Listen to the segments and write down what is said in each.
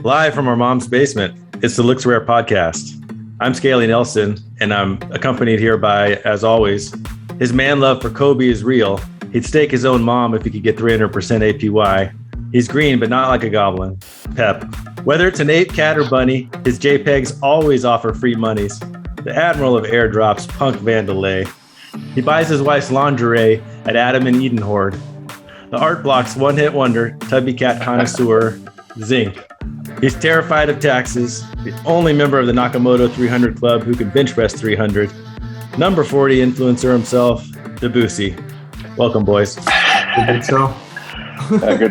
Live from our mom's basement, it's the Looks Rare podcast. I'm Scaly Nelson, and I'm accompanied here by, as always, his man love for Kobe is real. He'd stake his own mom if he could get 300% APY. He's green, but not like a goblin. Pep. Whether it's an ape, cat, or bunny, his JPEGs always offer free monies. The admiral of airdrops, Punk Vandalay. He buys his wife's lingerie at Adam and Eden Horde. The art block's one-hit wonder, Tubby Cat connoisseur, Zinc. He's terrified of taxes, the only member of the Nakamoto 300 Club who can bench press 300. Number 40 influencer himself, Debussy. Welcome, boys. Good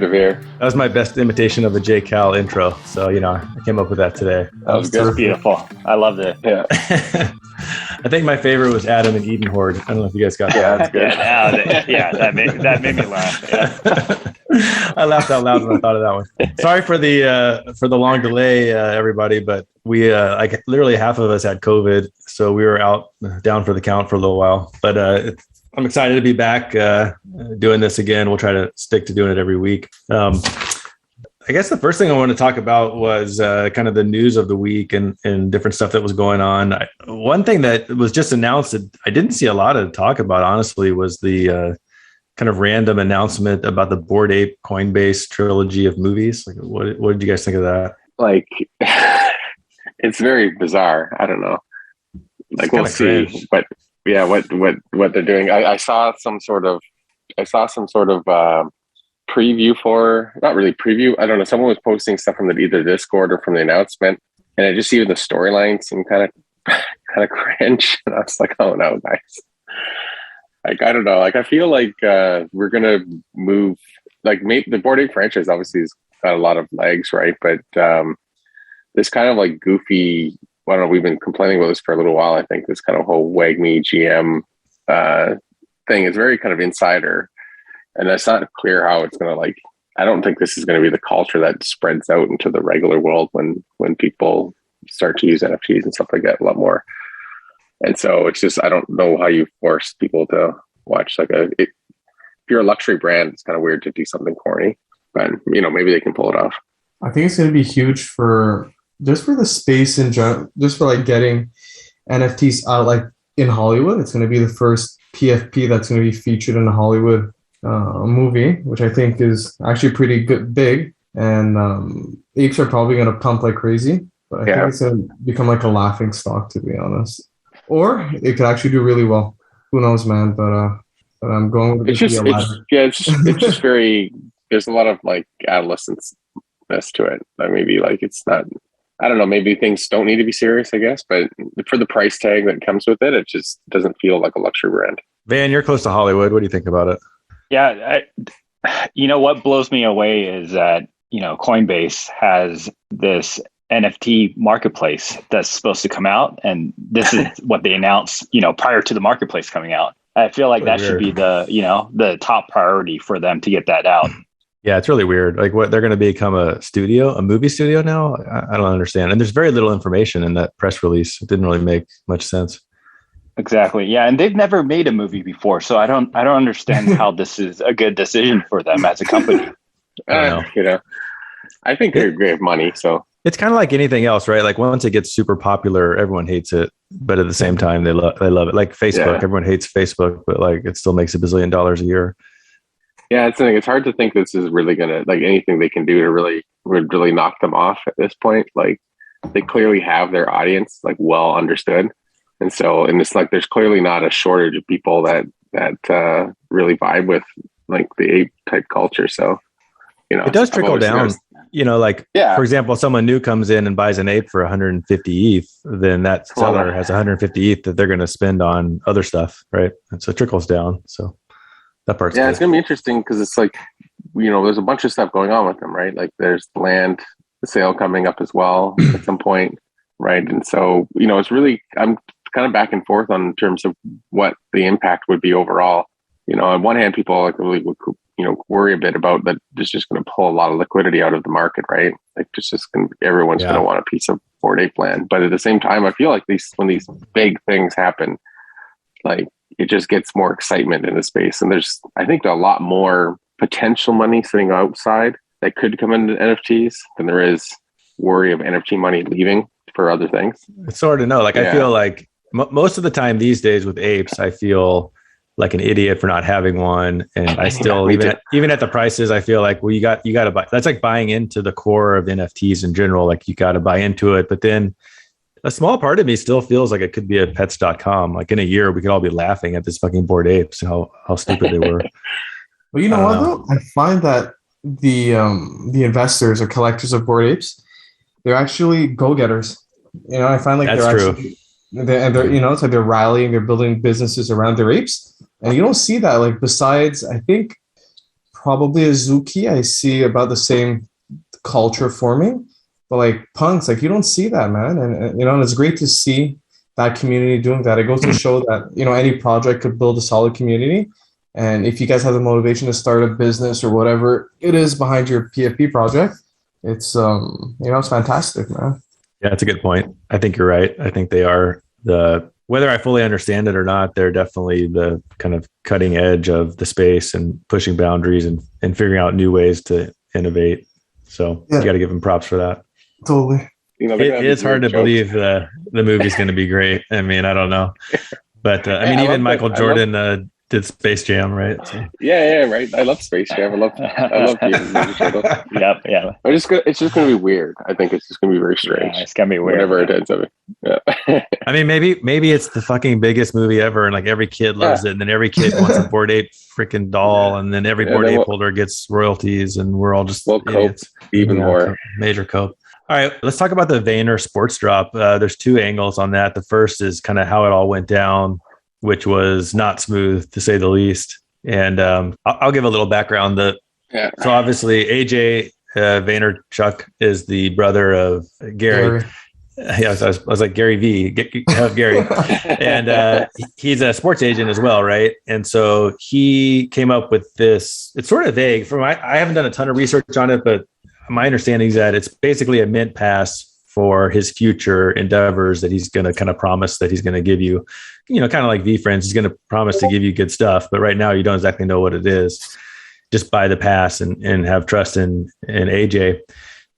to be here. That was my best imitation of a J. Cal intro. So, I came up with that today. That was good. Beautiful. I loved it. Yeah. I think my favorite was Adam and Eden Horde. I don't know if you guys got that. Yeah, that's good. That made me laugh. Yeah. I laughed out loud when I thought of that one. Sorry for the long delay, everybody, but we literally half of us had COVID, so we were down for the count for a little while. But I'm excited to be back doing this again. We'll try to stick to doing it every week. I guess the first thing I want to talk about was kind of the news of the week and different stuff that was going on. One thing that was just announced that I didn't see a lot of talk about, honestly, was the kind of random announcement about the Bored Ape Coinbase trilogy of movies. Like, what did you guys think of that? Like, it's very bizarre. I don't know. Like, we'll see. Cringe. But yeah, what they're doing. I saw some sort of preview for, not really preview. I don't know. Someone was posting stuff from either Discord or from the announcement, and I just see the storyline seemed kind of cringe. And I was like, oh no, guys. Like, I don't know. Like, I feel like we're gonna move. Like, maybe the Bored Ape franchise obviously has got a lot of legs, right? But this kind of like goofy. I don't know. We've been complaining about this for a little while. I think this kind of whole WAGMI GM thing is very kind of insider. And it's not clear how it's going to, like, I don't think this is going to be the culture that spreads out into the regular world when people start to use NFTs and stuff like that a lot more. And so it's just, I don't know how you force people to watch if you're a luxury brand, it's kind of weird to do something corny, but maybe they can pull it off. I think it's going to be huge for the space in general, just for like getting NFTs out, like in Hollywood. It's going to be the first PFP that's going to be featured in a Hollywood movie, which I think is actually pretty big, and apes are probably going to pump like crazy, but I think it's going to become like a laughing stock, to be honest, or it could actually do really well. Who knows, man? But I'm going with it's just very, there's a lot of like adolescence to it. Maybe like it's not, I don't know, maybe things don't need to be serious, I guess, but for the price tag that comes with it, it just doesn't feel like a luxury brand. Van, you're close to Hollywood. What do you think about it? Yeah, what blows me away is that, Coinbase has this NFT marketplace that's supposed to come out. And this is what they announced, prior to the marketplace coming out. I feel like that should be the top priority for them to get that out. Yeah, it's really weird. Like, what, they're going to become a movie studio now? I don't understand. And there's very little information in that press release. It didn't really make much sense. Exactly. Yeah, and they've never made a movie before, so I don't understand how this is a good decision for them as a company. I don't know. I think they have money, so it's kind of like anything else, right? Like, once it gets super popular, everyone hates it, but at the same time, they love it. Like Facebook, everyone hates Facebook, but like it still makes $1 billion a year. Yeah, it's hard to think this is really gonna, like, anything they can do to really knock them off at this point. Like, they clearly have their audience like well understood. And it's like there's clearly not a shortage of people that really vibe with like the ape type culture. So, it does trickle down. For example, someone new comes in and buys an ape for 150 ETH, then that seller has 150 ETH that they're going to spend on other stuff, right? And so it trickles down. So that part's good. It's going to be interesting because it's like, there's a bunch of stuff going on with them, right? Like, there's land sale coming up as well at some point, right? And so, it's really, I'm kind of back and forth in terms of what the impact would be overall. On one hand, people like really would, worry a bit about that. It's just going to pull a lot of liquidity out of the market, right? Like, everyone's going to want a piece of Bored Ape land. But at the same time, I feel like when these big things happen, like, it just gets more excitement in the space. And there's, I think, a lot more potential money sitting outside that could come into NFTs than there is worry of NFT money leaving for other things? It's hard to know. Like, Yeah. I feel like most of the time these days with apes, I feel like an idiot for not having one. And I still, Yeah, even at the prices, I feel like, well, you got to buy. That's like buying into the core of NFTs in general. Like, you got to buy into it. But then a small part of me still feels like it could be a pets.com. Like, in a year, we could all be laughing at this fucking Bored Apes, how stupid they were. But you know what, though? I find that the investors or collectors of Bored Apes, they're actually go-getters. You know, I find like That's they're true. actually, they're you know, it's like they're rallying, they're building businesses around their apes. And you don't see that. Like, besides, I think probably Azuki, I see about the same culture forming. But like punks, like, you don't see that, man. And you know, and it's great to see that community doing that. It goes to show that, you know, any project could build a solid community. And if you guys have the motivation to start a business or whatever it is behind your PFP project, it's you know, it's fantastic, man. Yeah, that's a good point. I think you're right. I think they are whether I fully understand it or not, they're definitely the kind of cutting edge of the space and pushing boundaries and figuring out new ways to innovate. So you got to give them props for that. Totally. You know, It's hard to believe the movie's going to be great. I mean, I don't know. But I mean, even Michael Jordan did Space Jam, right? So. Yeah, right. I love Space Jam. I love Ninja Turtles. Yep, yeah. It's just going to be weird. I think it's just going to be very strange. Yeah, it's gonna be weird. Whatever it ends up. Yeah. I mean, maybe it's the fucking biggest movie ever, and like every kid loves it, and then every kid wants a Bored Ape freaking doll, and then every Bored Ape holder gets royalties, and we're all just idiots. Even more. Major cope. All right, let's talk about the Vayner Sports Drop. There's two angles on that. The first is kind of how it all went down, which was not smooth, to say the least. And I'll give a little background. So obviously, AJ Vaynerchuk is the brother of Gary. Yeah, I was like Gary V. Have Gary, and he's a sports agent as well, right? And so he came up with this. It's sort of vague. I haven't done a ton of research on it, but my understanding is that it's basically a mint pass for his future endeavors that he's going to kind of promise that he's going to give you, you know, kind of like VFriends. He's going to promise to give you good stuff, but right now you don't exactly know what it is. Just buy the pass and have trust in AJ.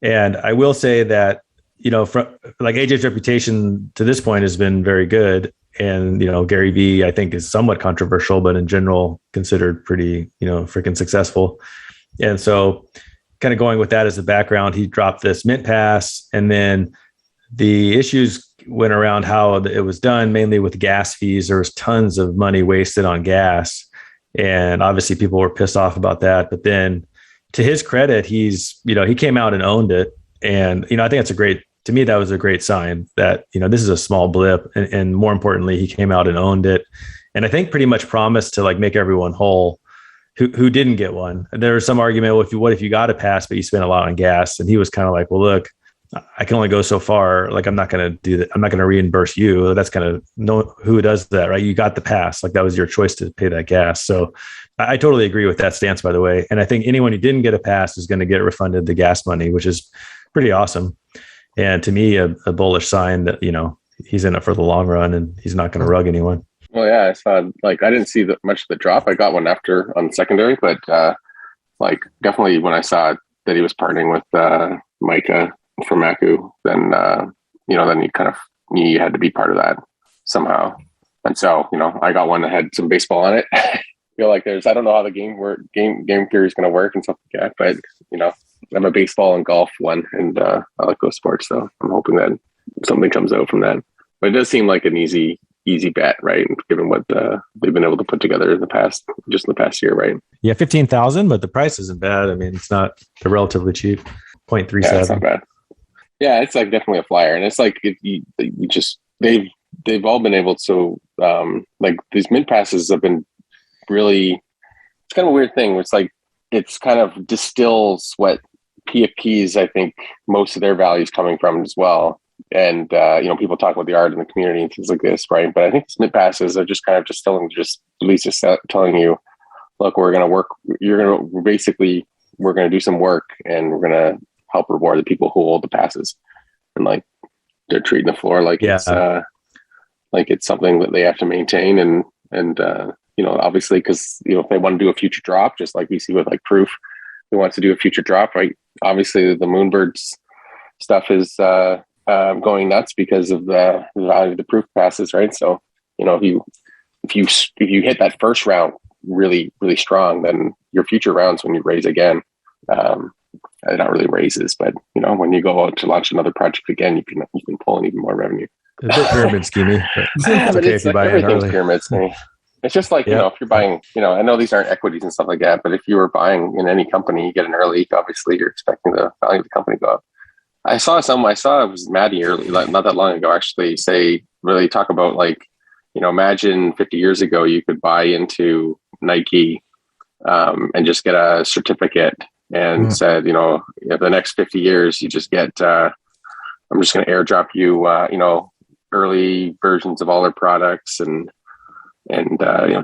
And I will say that, you know, like AJ's reputation to this point has been very good. And, you know, Gary V, I think, is somewhat controversial, but in general considered pretty, you know, freaking successful. And so kind of going with that as the background, he dropped this mint pass, and then the issues went around how it was done, mainly with gas fees. There was tons of money wasted on gas, and obviously people were pissed off about that. But then, to his credit, he came out and owned it, and you know, I think to me that was a great sign that, you know, this is a small blip, and more importantly, he came out and owned it, and I think pretty much promised to like make everyone whole who didn't get one. There was some argument, well, what if you got a pass, but you spent a lot on gas? And he was kind of like, well, look, I can only go so far. Like, I'm not going to do that. I'm not going to reimburse you. That's kind of who does that, right? You got the pass. Like, that was your choice to pay that gas. So I totally agree with that stance, by the way. And I think anyone who didn't get a pass is going to get refunded the gas money, which is pretty awesome. And to me, a bullish sign that, you know, he's in it for the long run and he's not going to rug anyone. Well, yeah, I saw, like, I didn't see much of the drop. I got one after on secondary, but like, definitely when I saw that he was partnering with Micah from Aku, then you know, then you had to be part of that somehow. And so, you know, I got one that had some baseball on it. I feel like I don't know how the game theory is going to work and stuff like that, but you know, I'm a baseball and golf one, and I like those sports, so I'm hoping that something comes out from that. But it does seem like an easy bet, right? Given what they've been able to put together in the past year, right? Yeah, 15,000, but the price isn't bad. I mean, they're relatively cheap, 0.37. Yeah, it's not bad. Yeah, it's like definitely a flyer, and it's like they've all been able to like these mint passes have been really. It's kind of a weird thing. It's like it's kind of distills what PFPs, I think, most of their value is coming from as well. And you know, people talk about the art in the community and things like this, right? But I think mint passes are just kind of telling you, look, we're going to work. We're going to do some work, and we're going to help reward the people who hold the passes. And like, they're treating the floor like it's something that they have to maintain. And you know, obviously, because you know, if they want to do a future drop, just like we see with like Proof, they want to do a future drop, right? Obviously, the Moonbirds stuff is going nuts because of the value of the proof passes, right? So, if you hit that first round really, really strong, then your future rounds when you raise again, not really raises, but when you go out to launch another project again, you can pull in even more revenue. It's a bit pyramid schemey, but it's But okay if you buy in everything's early. pyramid scheme. It's just like, if you're buying, I know these aren't equities and stuff like that, but if you were buying in any company, you get an early, obviously you're expecting the value of the company to go up. I saw it was Maddie early, not that long ago, actually really talk about imagine 50 years ago, you could buy into Nike and just get a certificate and said, the next 50 years, you just get, I'm just going to airdrop you, early versions of all their products and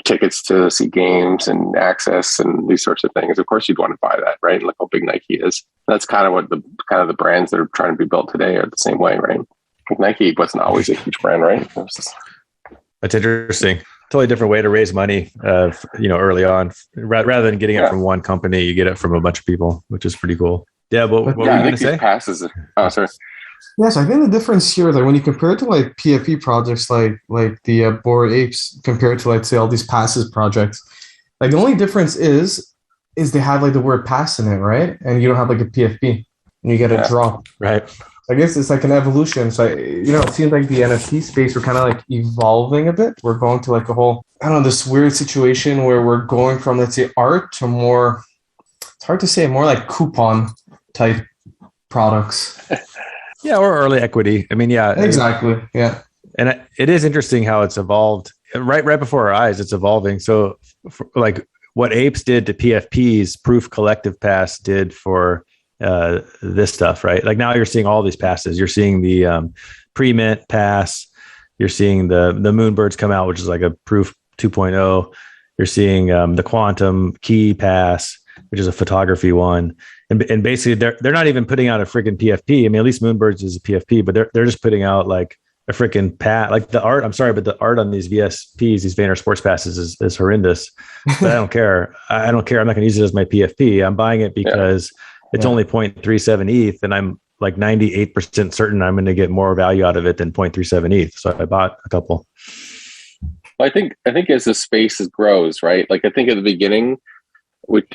tickets to see games and access and these sorts of things. Of course, you'd want to buy that, right? And look how big Nike is. That's kind of what the brands that are trying to be built today are the same way, right? Nike wasn't always a huge brand, right? That's interesting. Totally different way to raise money, early on. Rather than getting it from one company, you get it from a bunch of people, which is pretty cool. Yeah, what were you going to say? Passes. Oh, sorry. Yes, I think the difference here, like when you compare it to like PFP projects, like the Bored Apes, compared to say all these passes projects, like the only difference is they have like the word pass in it, right? And you don't have like a PFP, and you get a drop, right? I guess it's like an evolution. So it seems like the NFT space, we're kind of like evolving a bit. We're going to like a whole, this weird situation where we're going from, let's say, art to more, it's hard to say, more like coupon type products. Yeah, or early equity. I mean, yeah. Exactly, yeah. And it is interesting how it's evolved. Right before our eyes, it's evolving. So, like what Apes did to PFPs, Proof Collective Pass did for this stuff, right? Like now you're seeing all these passes. You're seeing the pre-mint pass. You're seeing the Moonbirds come out, which is like a Proof 2.0. You're seeing the Quantum Key Pass, which is a photography one. And basically they're not even putting out a freaking PFP. I mean, at least Moonbirds is a PFP, but they're just putting out like a freaking like the art. I'm sorry, but the art on these VSPs, these Vayner Sports Passes is horrendous. But I don't care. I don't care. I'm not going to use it as my PFP. I'm buying it because it's only 0.37 ETH, and I'm like 98% certain I'm going to get more value out of it than 0.37 ETH. So I bought a couple. Well, I think as the space grows, right? Like I think at the beginning,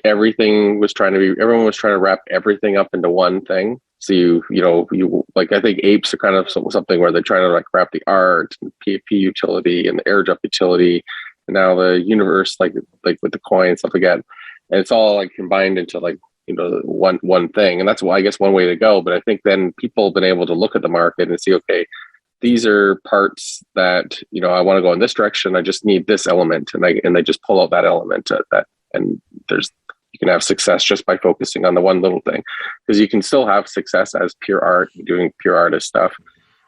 everyone was trying to wrap everything up into one thing. So you like, I think Apes are kind of something where they're trying to like wrap the art and PFP utility and the airdrop utility, and now the universe, like with the coin and stuff like that. And it's all like combined into like, one thing. And that's why I guess one way to go. But I think then people have been able to look at the market and see, okay, these are parts that, I want to go in this direction. I just need this element. And they just pull out that element and you can have success just by focusing on the one little thing, because you can still have success as pure art, doing pure artist stuff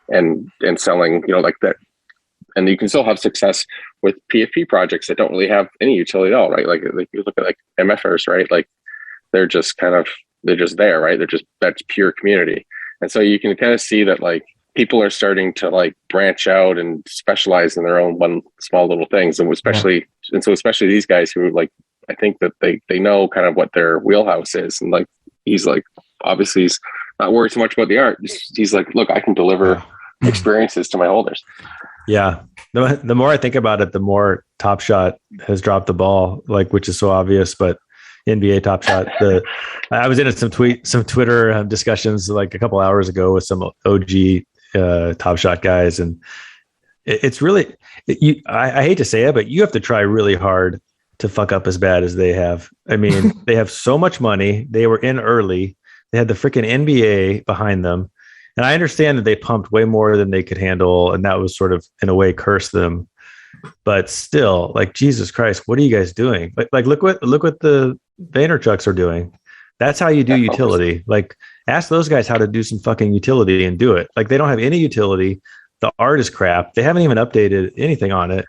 and selling, like that. And you can still have success with PFP projects that don't really have any utility at all, right? Like you look at like MFers, right? Like they're just there, right? That's pure community. And so you can kind of see that like people are starting to like branch out and specialize in their own one small little things. And especially these guys who like, I think that they know kind of what their wheelhouse is. And like, he's like, obviously he's not worried so much about the art. He's like, look, I can deliver experiences to my holders. Yeah. The more I think about it, the more Top Shot has dropped the ball, like, which is so obvious, but NBA Top Shot. I was in some Twitter discussions like a couple hours ago with some OG Top Shot guys. And it's really, I hate to say it, but you have to try really hard to fuck up as bad as they have. I mean, they have so much money. They were in early. They had the freaking NBA behind them. And I understand that they pumped way more than they could handle. And that was sort of, in a way, cursed them. But still, like, Jesus Christ, what are you guys doing? Like look what the Vaynerchucks are doing. That's how you do utility. Like, ask those guys how to do some fucking utility and do it. Like, they don't have any utility. The art is crap. They haven't even updated anything on it.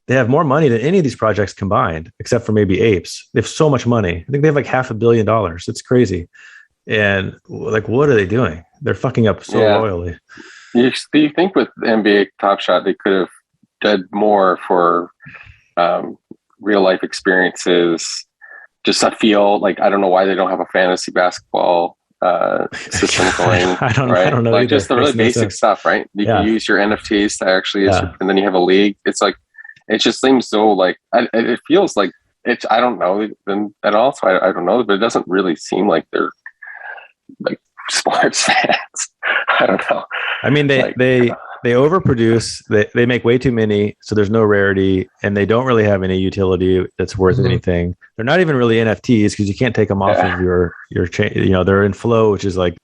They have more money than any of these projects combined, except for maybe Apes. They have so much money. I think they have like $500 million. It's crazy. And like, what are they doing? They're fucking up so royally. Do you think with NBA Top Shot, they could have done more for real life experiences? Just I feel like, I don't know why they don't have a fantasy basketball system going. I don't know. Like either. just the really basic stuff, right? You can use your NFTs to actually, and then you have a league. It's like, it just seems so like, it feels like it's, I don't know them at all. So I don't know, but it doesn't really seem like they're like sports fans. I don't know. I mean, they overproduce. They make way too many, so there's no rarity, and they don't really have any utility that's worth anything. They're not even really NFTs because you can't take them off of your chain. You know, they're in flow, which is like,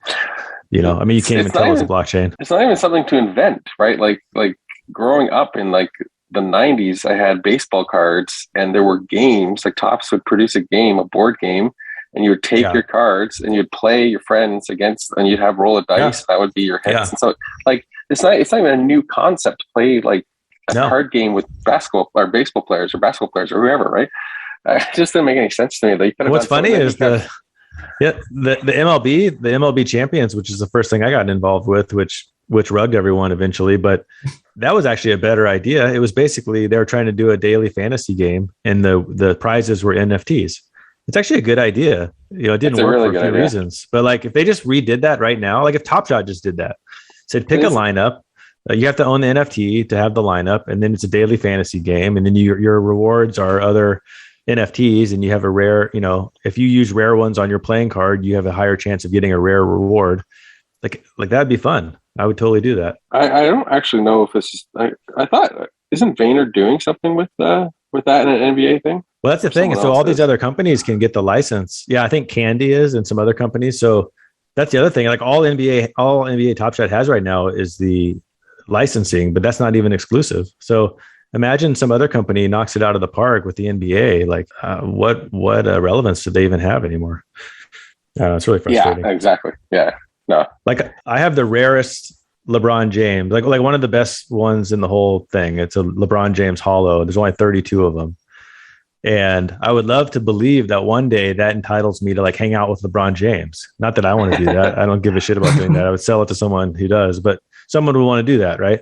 you know, I mean, you can't even tell it's a blockchain. It's not even something to invent, right? Like growing up in like the 90s, I had baseball cards, and there were games. Like Topps would produce a board game. And you would take your cards and you'd play your friends against, and you'd have roll of dice. That would be your hits. And so, like, it's not even a new concept to play like a card game with basketball or baseball players or basketball players or whoever, right? It just didn't make any sense to me. What's funny is the MLB champions, which is the first thing I got involved with, which rugged everyone eventually, but that was actually a better idea. It was basically they were trying to do a daily fantasy game, and the prizes were NFTs. It's actually a good idea. You know, it didn't work for a few reasons, but like if they just redid that right now, like if Top Shot just did that, said pick a lineup, you have to own the NFT to have the lineup, and then it's a daily fantasy game, and then your rewards are other NFTs, and you have a rare. You know, if you use rare ones on your playing card, you have a higher chance of getting a rare reward. Like that'd be fun. I would totally do that. I don't actually know if this is. I thought isn't Vayner doing something with that in an NBA thing? Well, that's the thing. So all these other companies can get the license. Yeah, I think Candy is, and some other companies. So that's the other thing. Like all NBA Top Shot has right now is the licensing, but that's not even exclusive. So imagine some other company knocks it out of the park with the NBA. Like what relevance do they even have anymore? It's really frustrating. Yeah, exactly. Yeah, no. Like I have the rarest LeBron James, like one of the best ones in the whole thing. It's a LeBron James Hollow. There's only 32 of them. And I would love to believe that one day that entitles me to like hang out with LeBron James. Not that I want to do that. I don't give a shit about doing that. I would sell it to someone who does, but someone would want to do that, right?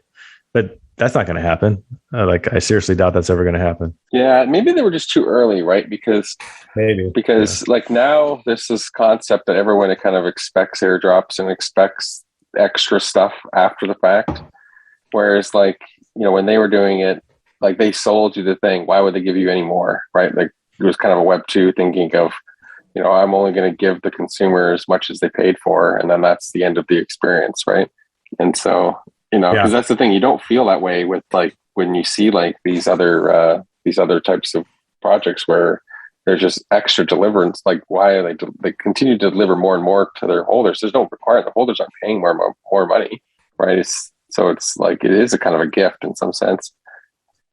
But that's not going to happen. I seriously doubt that's ever going to happen. Yeah, maybe they were just too early, right? Because like now there's this concept that everyone kind of expects airdrops and expects extra stuff after the fact. Whereas like, you know, when they were doing it, like they sold you the thing. Why would they give you any more? Right. Like it was kind of a Web 2 thinking of, you know, I'm only going to give the consumer as much as they paid for. And then that's the end of the experience. Right. And so, you know, because that's the thing, you don't feel that way with like, when you see like these other types of projects where there's just extra deliverance. Like why are they continue to deliver more and more to their holders? There's no requirement. The holders aren't paying more money. Right. So it's like, it is a kind of a gift in some sense.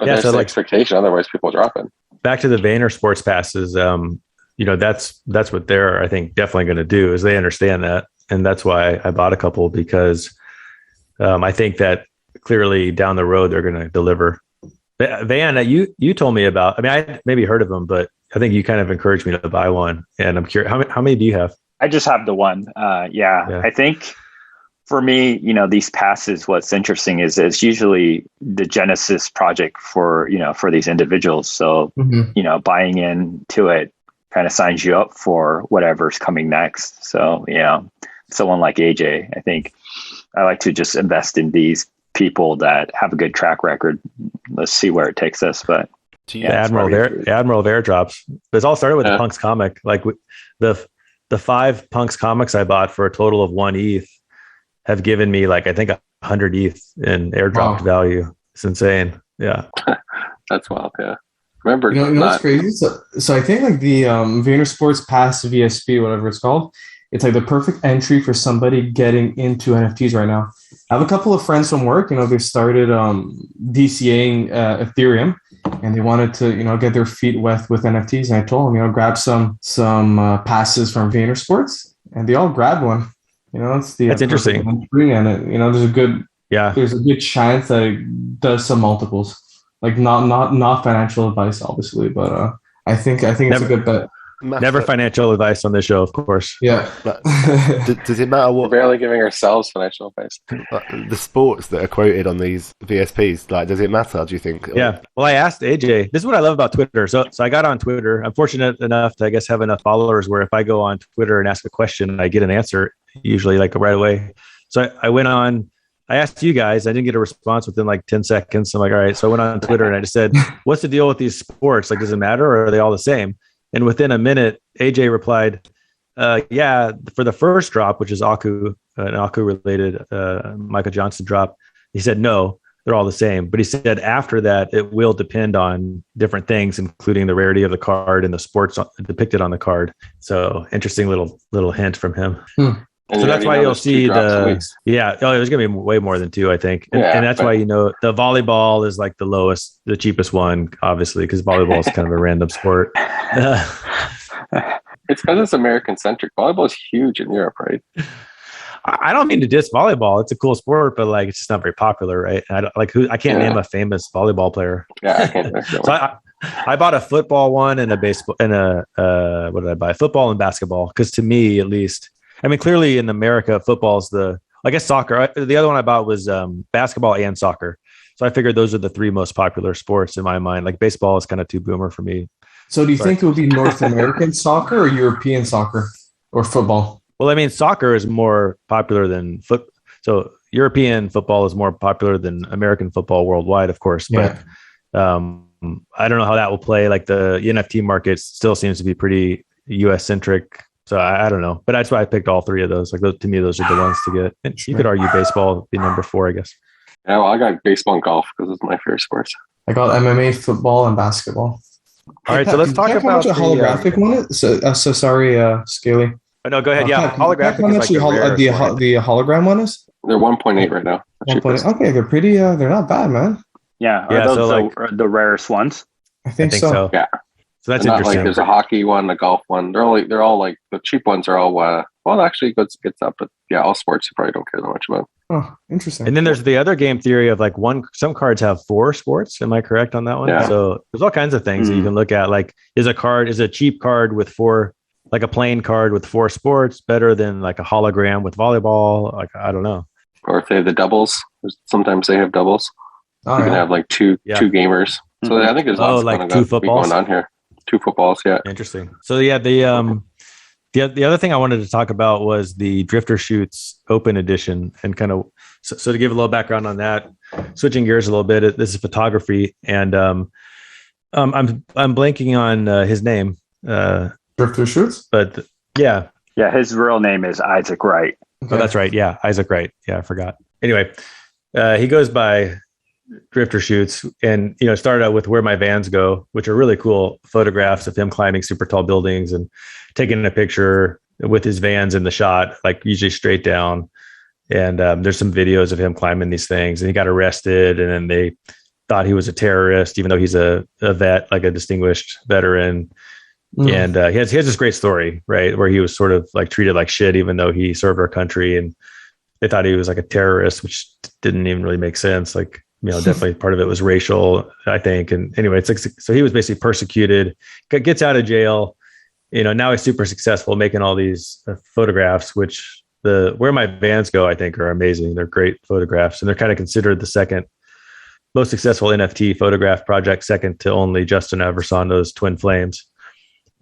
But there's the expectation. Otherwise, people drop in. Back to the Vayner Sports Passes. You know, that's what they're, I think, definitely going to do is they understand that. And that's why I bought a couple because I think that clearly down the road, they're going to deliver. Van, you told me about, I mean, I maybe heard of them, but I think you kind of encouraged me to buy one. And I'm curious, how many do you have? I just have the one. I think for me, you know, these passes, what's interesting is it's usually the genesis project for these individuals. So, you know, buying into it kind of signs you up for whatever's coming next. So, you know, someone like AJ, I think I like to just invest in these people that have a good track record. Let's see where it takes us. But Admiral of Airdrops. This all started with the Punks comic. Like the 5 Punks comics I bought for a total of 1 ETH have given me like, I think 100 ETH in airdropped value. It's insane. Yeah. That's wild. Yeah. Remember, you know what's crazy? So I think like the Vayner Sports Pass VSP, whatever it's called, it's like the perfect entry for somebody getting into NFTs right now. I have a couple of friends from work, you know, they've started DCAing Ethereum and they wanted to, you know, get their feet wet with NFTs. And I told them, you know, grab some passes from Vayner Sports, and they all grabbed one. You know, that's interesting. And you know, there's a good chance that it does some multiples. Like not financial advice, obviously, but I think it's a good bet. matter? Never financial advice on this show, of course. Yeah. Does it matter We're what barely giving ourselves financial advice. the sports that are quoted on these VSPs? Like, does it matter? Do you think? Yeah. Well, I asked AJ. This is what I love about Twitter. So I got on Twitter. I'm fortunate enough to, I guess, have enough followers where if I go on Twitter and ask a question, I get an answer usually like right away. So I went on. I asked you guys. I didn't get a response within like 10 seconds. I'm like, all right. So I went on Twitter and I just said, "What's the deal with these sports? Like, does it matter, or are they all the same?" And within a minute, AJ replied, "Yeah, for the first drop, which is an Aku related Micah Johnson drop, he said no, they're all the same. But he said after that, it will depend on different things, including the rarity of the card and the sports depicted on the card." So interesting little hint from him. And so that's why you'll see there's going to be way more than 2, I think. And that's why, the volleyball is like the lowest, the cheapest one, obviously, because volleyball is kind of a random sport. It's because it's American centric. Volleyball is huge in Europe, right? I don't mean to diss volleyball. It's a cool sport, but like, it's just not very popular, right? I can't name a famous volleyball player. Yeah, I can't. So I bought a football one and a baseball and what did I buy? Football and basketball. Because to me, at least, I mean, clearly in America, football is I guess soccer. The other one I bought was basketball and soccer. So I figured those are the 3 most popular sports in my mind. Like baseball is kind of too boomer for me. So do you think it would be North American soccer or European soccer or football? Well, I mean, soccer is more popular than foot. So European football is more popular than American football worldwide, of course. But I don't know how that will play. Like the NFT market still seems to be pretty US centric. So I don't know, but that's why I picked all 3 of those. Like to me, those are the ones to get. And you could argue baseball would be number 4, I guess. Yeah, well, I got baseball and golf because it's my favorite sports. I got MMA, football, and basketball. All right, so let's talk about how much a holographic one is. So sorry, Scaly. Oh, no, go ahead. Yeah, holographic. How much the hologram one is? They're 1.8 right now. Okay, they're pretty. They're not bad, man. Yeah, are those the rarest ones? I think so. Yeah. So that's not interesting. like there's a hockey one, a golf one. They're all like the cheap ones are all actually gets up, but yeah, all sports you probably don't care that much about. Oh, interesting. And then there's the other game theory of like some cards have 4 sports. Am I correct on that one? Yeah. So there's all kinds of things that you can look at. Like is a cheap card with 4, like a plain card with 4 sports better than like a hologram with volleyball? Like, I don't know. Or if they have the doubles, sometimes they have doubles. Oh, you can have like two gamers. So I think there's lots like of 2 footballs going on here. 2 footballs, yeah. Interesting. So yeah, the other thing I wanted to talk about was the Drifter Shoots Open Edition, and kind of so to give a little background on that, switching gears a little bit. This is photography, and I'm blanking on his name. Drifter Shoots, but yeah, his real name is Isaac Wright. Okay. Oh, that's right. Yeah, Isaac Wright. Yeah, I forgot. Anyway, he goes by Drifter Shoots, and started out with Where My Vans Go, which are really cool photographs of him climbing super tall buildings and taking a picture with his vans in the shot, like usually straight down. And there's some videos of him climbing these things, and he got arrested, and then they thought he was a terrorist, even though he's a vet, like a distinguished veteran. And he has this great story, right, where he was sort of like treated like shit, even though he served our country, and they thought he was like a terrorist, which didn't even really make sense. Like, definitely part of it was racial, I think. And anyway, it's like, so he was basically persecuted, gets out of jail. Now he's super successful making all these photographs, which Where My Vans Go, I think, are amazing. They're great photographs, and they're kind of considered the second most successful NFT photograph project, second to only Justin Aversondo's Twin Flames.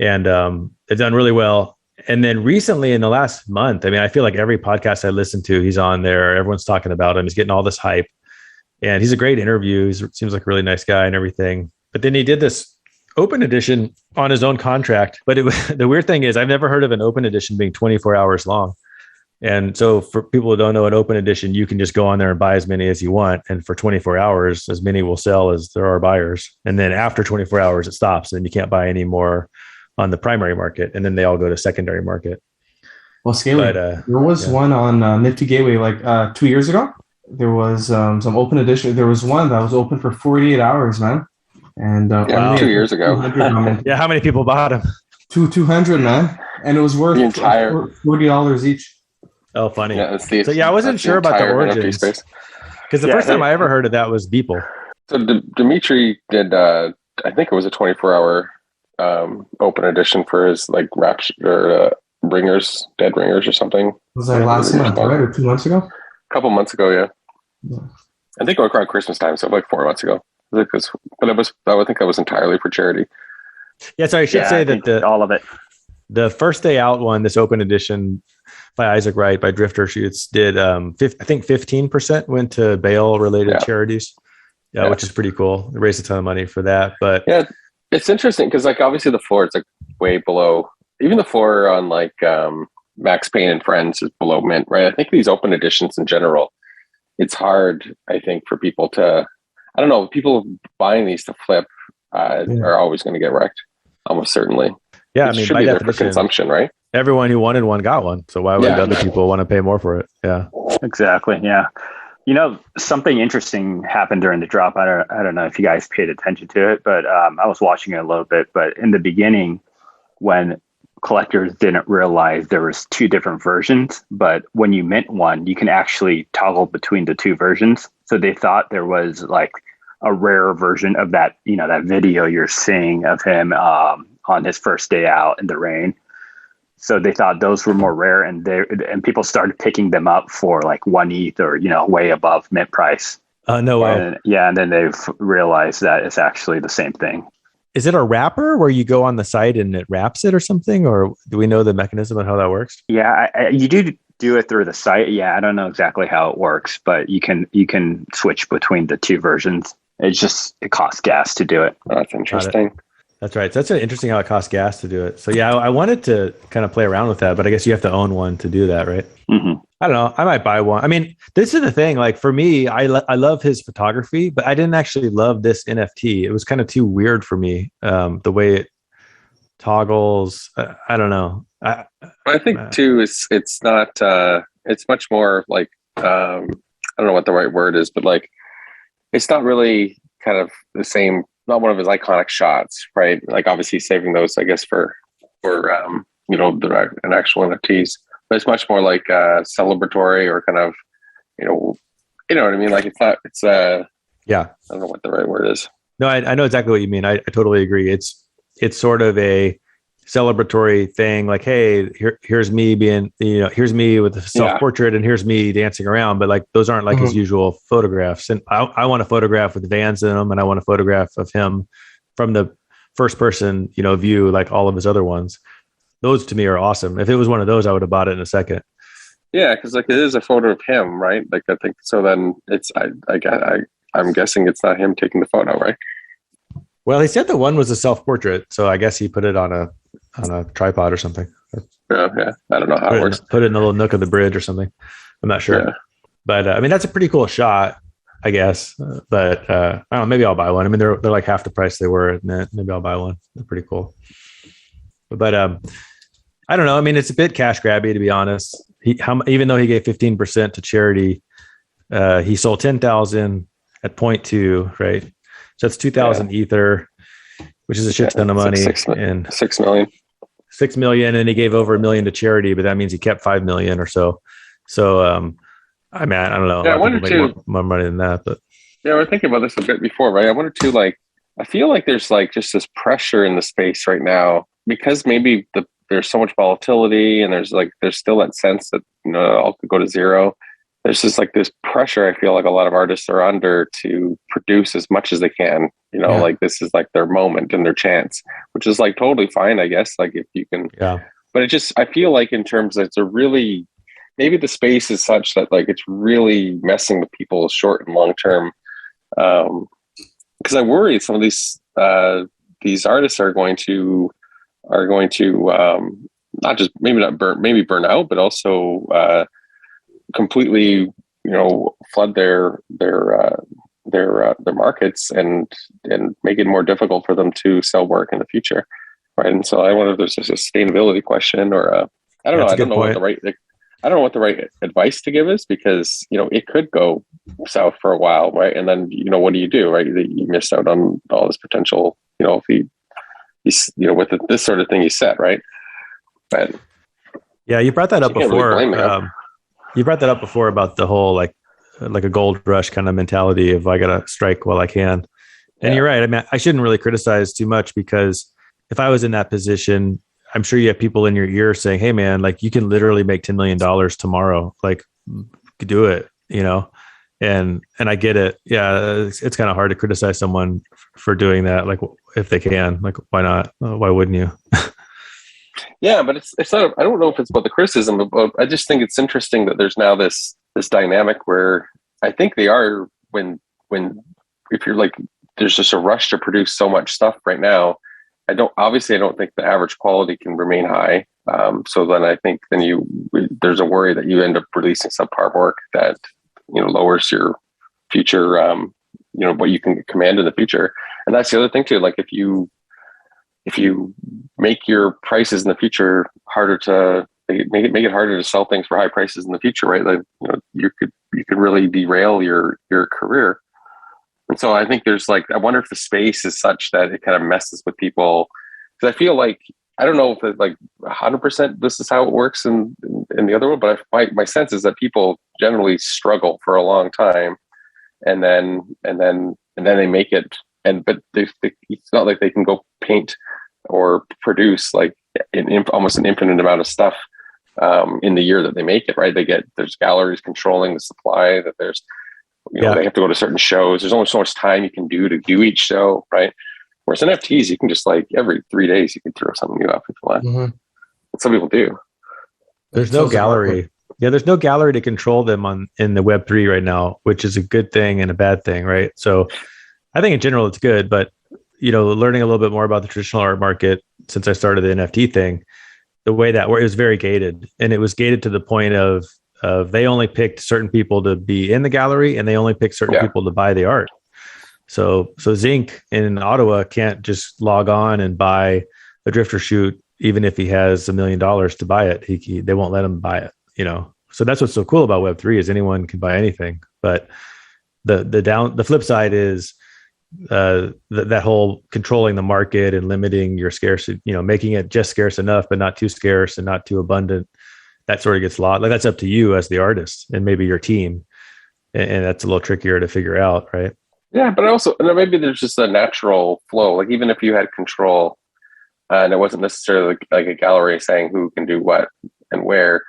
And it's done really well. And then recently in the last month, I mean, I feel like every podcast I listen to, he's on there. Everyone's talking about him. He's getting all this hype. And he's a great interview. He seems like a really nice guy and everything. But then he did this open edition on his own contract. But the weird thing is I've never heard of an open edition being 24 hours long. And so for people who don't know, an open edition, you can just go on there and buy as many as you want. And for 24 hours, as many will sell as there are buyers. And then after 24 hours, it stops, and you can't buy any more on the primary market. And then they all go to secondary market. Well, Scaly, there was one on Nifty Gateway like 2 years ago. There was some open edition. There was one that was open for 48 hours, man. And 2 years ago. Yeah, how many people bought them? 200, man. And it was worth the entire $40 each. Oh, funny. Yeah, I wasn't sure about the origins. Because the first time I ever heard of that was Beeple. So Dimitri did, I think it was a 24-hour open edition for his like Rapture Ringers, Dead Ringers or something. Was that last month, right? Or 2 months ago? A couple months ago, yeah. I think around Christmas time, so like 4 months ago. But I think that was entirely for charity. Yeah, so I should say that all of it. The first day out one, this open edition by Isaac Wright by Drifter Shoots did I think 15% went to bail related charities, which is pretty cool. They raised a ton of money for that. But yeah, it's interesting because like obviously the floor is like way below, even the floor on like Max Payne and Friends is below mint, right? I think these open editions in general, it's hard, I think, for people to, I don't know, people buying these to flip are always going to get wrecked, almost certainly. Yeah, it should be there for consumption, right? Everyone who wanted one got one. So why would other people want to pay more for it? Yeah, exactly. Yeah. You know, something interesting happened during the drop. I don't know if you guys paid attention to it, but I was watching it a little bit. But in the beginning, when collectors didn't realize there was two different versions, but when you mint one, you can actually toggle between the two versions. So they thought there was like a rare version of that, you know, that video you're seeing of him on his first day out in the rain. So they thought those were more rare, and people started picking them up for like 1 ETH or, you know, way above mint price. No way. And then they've realized that it's actually the same thing. Is it a wrapper where you go on the site and it wraps it or something? Or do we know the mechanism of how that works? Yeah, you do it through the site. Yeah, I don't know exactly how it works, but you can switch between the two versions. It costs gas to do it. Oh, that's interesting. That's right. So that's interesting how it costs gas to do it. So yeah, I wanted to kind of play around with that, but I guess you have to own one to do that, right? Mm-hmm. I don't know. I might buy one. I mean, this is the thing. Like for me, I love his photography, but I didn't actually love this NFT. It was kind of too weird for me. The way it toggles. I don't know. I think too, it's not. It's much more like I don't know what the right word is, but like it's not really kind of the same. Not one of his iconic shots, right? Like obviously saving those, I guess, for you know, an actual NFTs. But it's much more like celebratory or kind of, you know what I mean? Like it's I don't know what the right word is. No, I know exactly what you mean. I totally agree. It's sort of a celebratory thing. Like, hey, here's me being, you know, here's me with the self-portrait and here's me dancing around. But like, those aren't like his usual photographs. And I want a photograph with Vans in them, and I want a photograph of him from the first person, you know, view, like all of his other ones. Those to me are awesome. If it was one of those, I would have bought it in a second. Yeah, because like it is a photo of him, right? Like I think so. Then it's I'm guessing it's not him taking the photo, right? Well, he said the one was a self-portrait, so I guess he put it on a tripod or something. Yeah. I don't know how it works. Put it in a little nook of the bridge or something. I'm not sure. Yeah. But I mean, that's a pretty cool shot, I guess. But I don't know. Maybe I'll buy one. I mean, they're like half the price they were at Mint. Maybe I'll buy one. They're pretty cool. But I don't know. I mean, it's a bit cash grabby, to be honest. Even though he gave 15% to charity, he sold 10,000 at 0.2, right? So that's 2,000 Ether, which is a shit ton of money. 6 million. 6 million, and he gave over $1 million to charity, but that means he kept 5 million or so. So, I mean, I don't know. Yeah, I wanted to more money than that, but yeah, we're thinking about this a bit before, right? I wanted to I feel like there's like just this pressure in the space right now because maybe there's so much volatility, and there's still that sense that, you know, all could go to zero. There's just like this pressure I feel like a lot of artists are under to produce as much as they can, you know, like this is like their moment and their chance, which is like totally fine, I guess. Like if you can, but I feel like in terms of maybe the space is such that like it's really messing with people's short and long term. Because I worry some of these artists are going to not just maybe burn out, but also completely, you know, flood their markets and make it more difficult for them to sell work in the future, right? And so I wonder if there's a sustainability question, or I don't know. I don't know what the right advice to give is, because, you know, it could go south for a while, right? And then, you know, what do you do, right? You miss out on all this potential, you know, if he's you know, with this sort of thing you set, right? But yeah, you brought that up before. You brought that up before about the whole like a gold rush kind of mentality of I gotta strike while I can. And you're right. I mean, I shouldn't really criticize too much because if I was in that position, I'm sure you have people in your ear saying, "Hey, man, like you can literally make $10 million tomorrow. Like, do it," you know. And I get it. Yeah, it's kind of hard to criticize someone for doing that. Like, if they can, like, why not? Why wouldn't you? Yeah, but it's not. I don't know if it's about the criticism, but I just think it's interesting that there's now this dynamic where I think they are when if you're like, there's just a rush to produce so much stuff right now. I don't think the average quality can remain high. So then I think there's a worry that you end up releasing subpar work that, lowers your future, what you can command in the future. And that's the other thing too. Like if you make your prices in the future harder to make it harder to sell things for high prices in the future, right? Like, you could really derail your career. And so I think there's I wonder if the space is such that it kind of messes with people. Because I feel like, I don't know if it's 100% this is how it works in the other one, but my sense is that people generally struggle for a long time, and then they make it. But it's not like they can go paint or produce almost an infinite amount of stuff in the year that they make it. Right? There's galleries controlling the supply. That there's they have to go to certain shows. There's only so much time you can do each show, right? Whereas NFTs, you can just every 3 days you can throw something new up if you want. Mm-hmm. What some people do. There's no gallery. Yeah, there's no gallery to control them in the Web3 right now, which is a good thing and a bad thing, right? So I think in general it's good, but learning a little bit more about the traditional art market since I started the NFT thing, the way that it was very gated, and it was gated to the point of they only picked certain people to be in the gallery, and they only picked certain people to buy the art. So Zinc in Ottawa can't just log on and buy a drifter shoot, even if he has $1 million to buy it. They won't let him buy it, So that's what's so cool about Web3 is anyone can buy anything. But the flip side is that whole controlling the market and limiting your scarcity, making it just scarce enough, but not too scarce and not too abundant. That sort of gets lost. That's up to you as the artist and maybe your team. And that's a little trickier to figure out, right? Yeah, but also maybe there's just a natural flow. Even if you had control, and it wasn't necessarily like a gallery saying who can do what and where,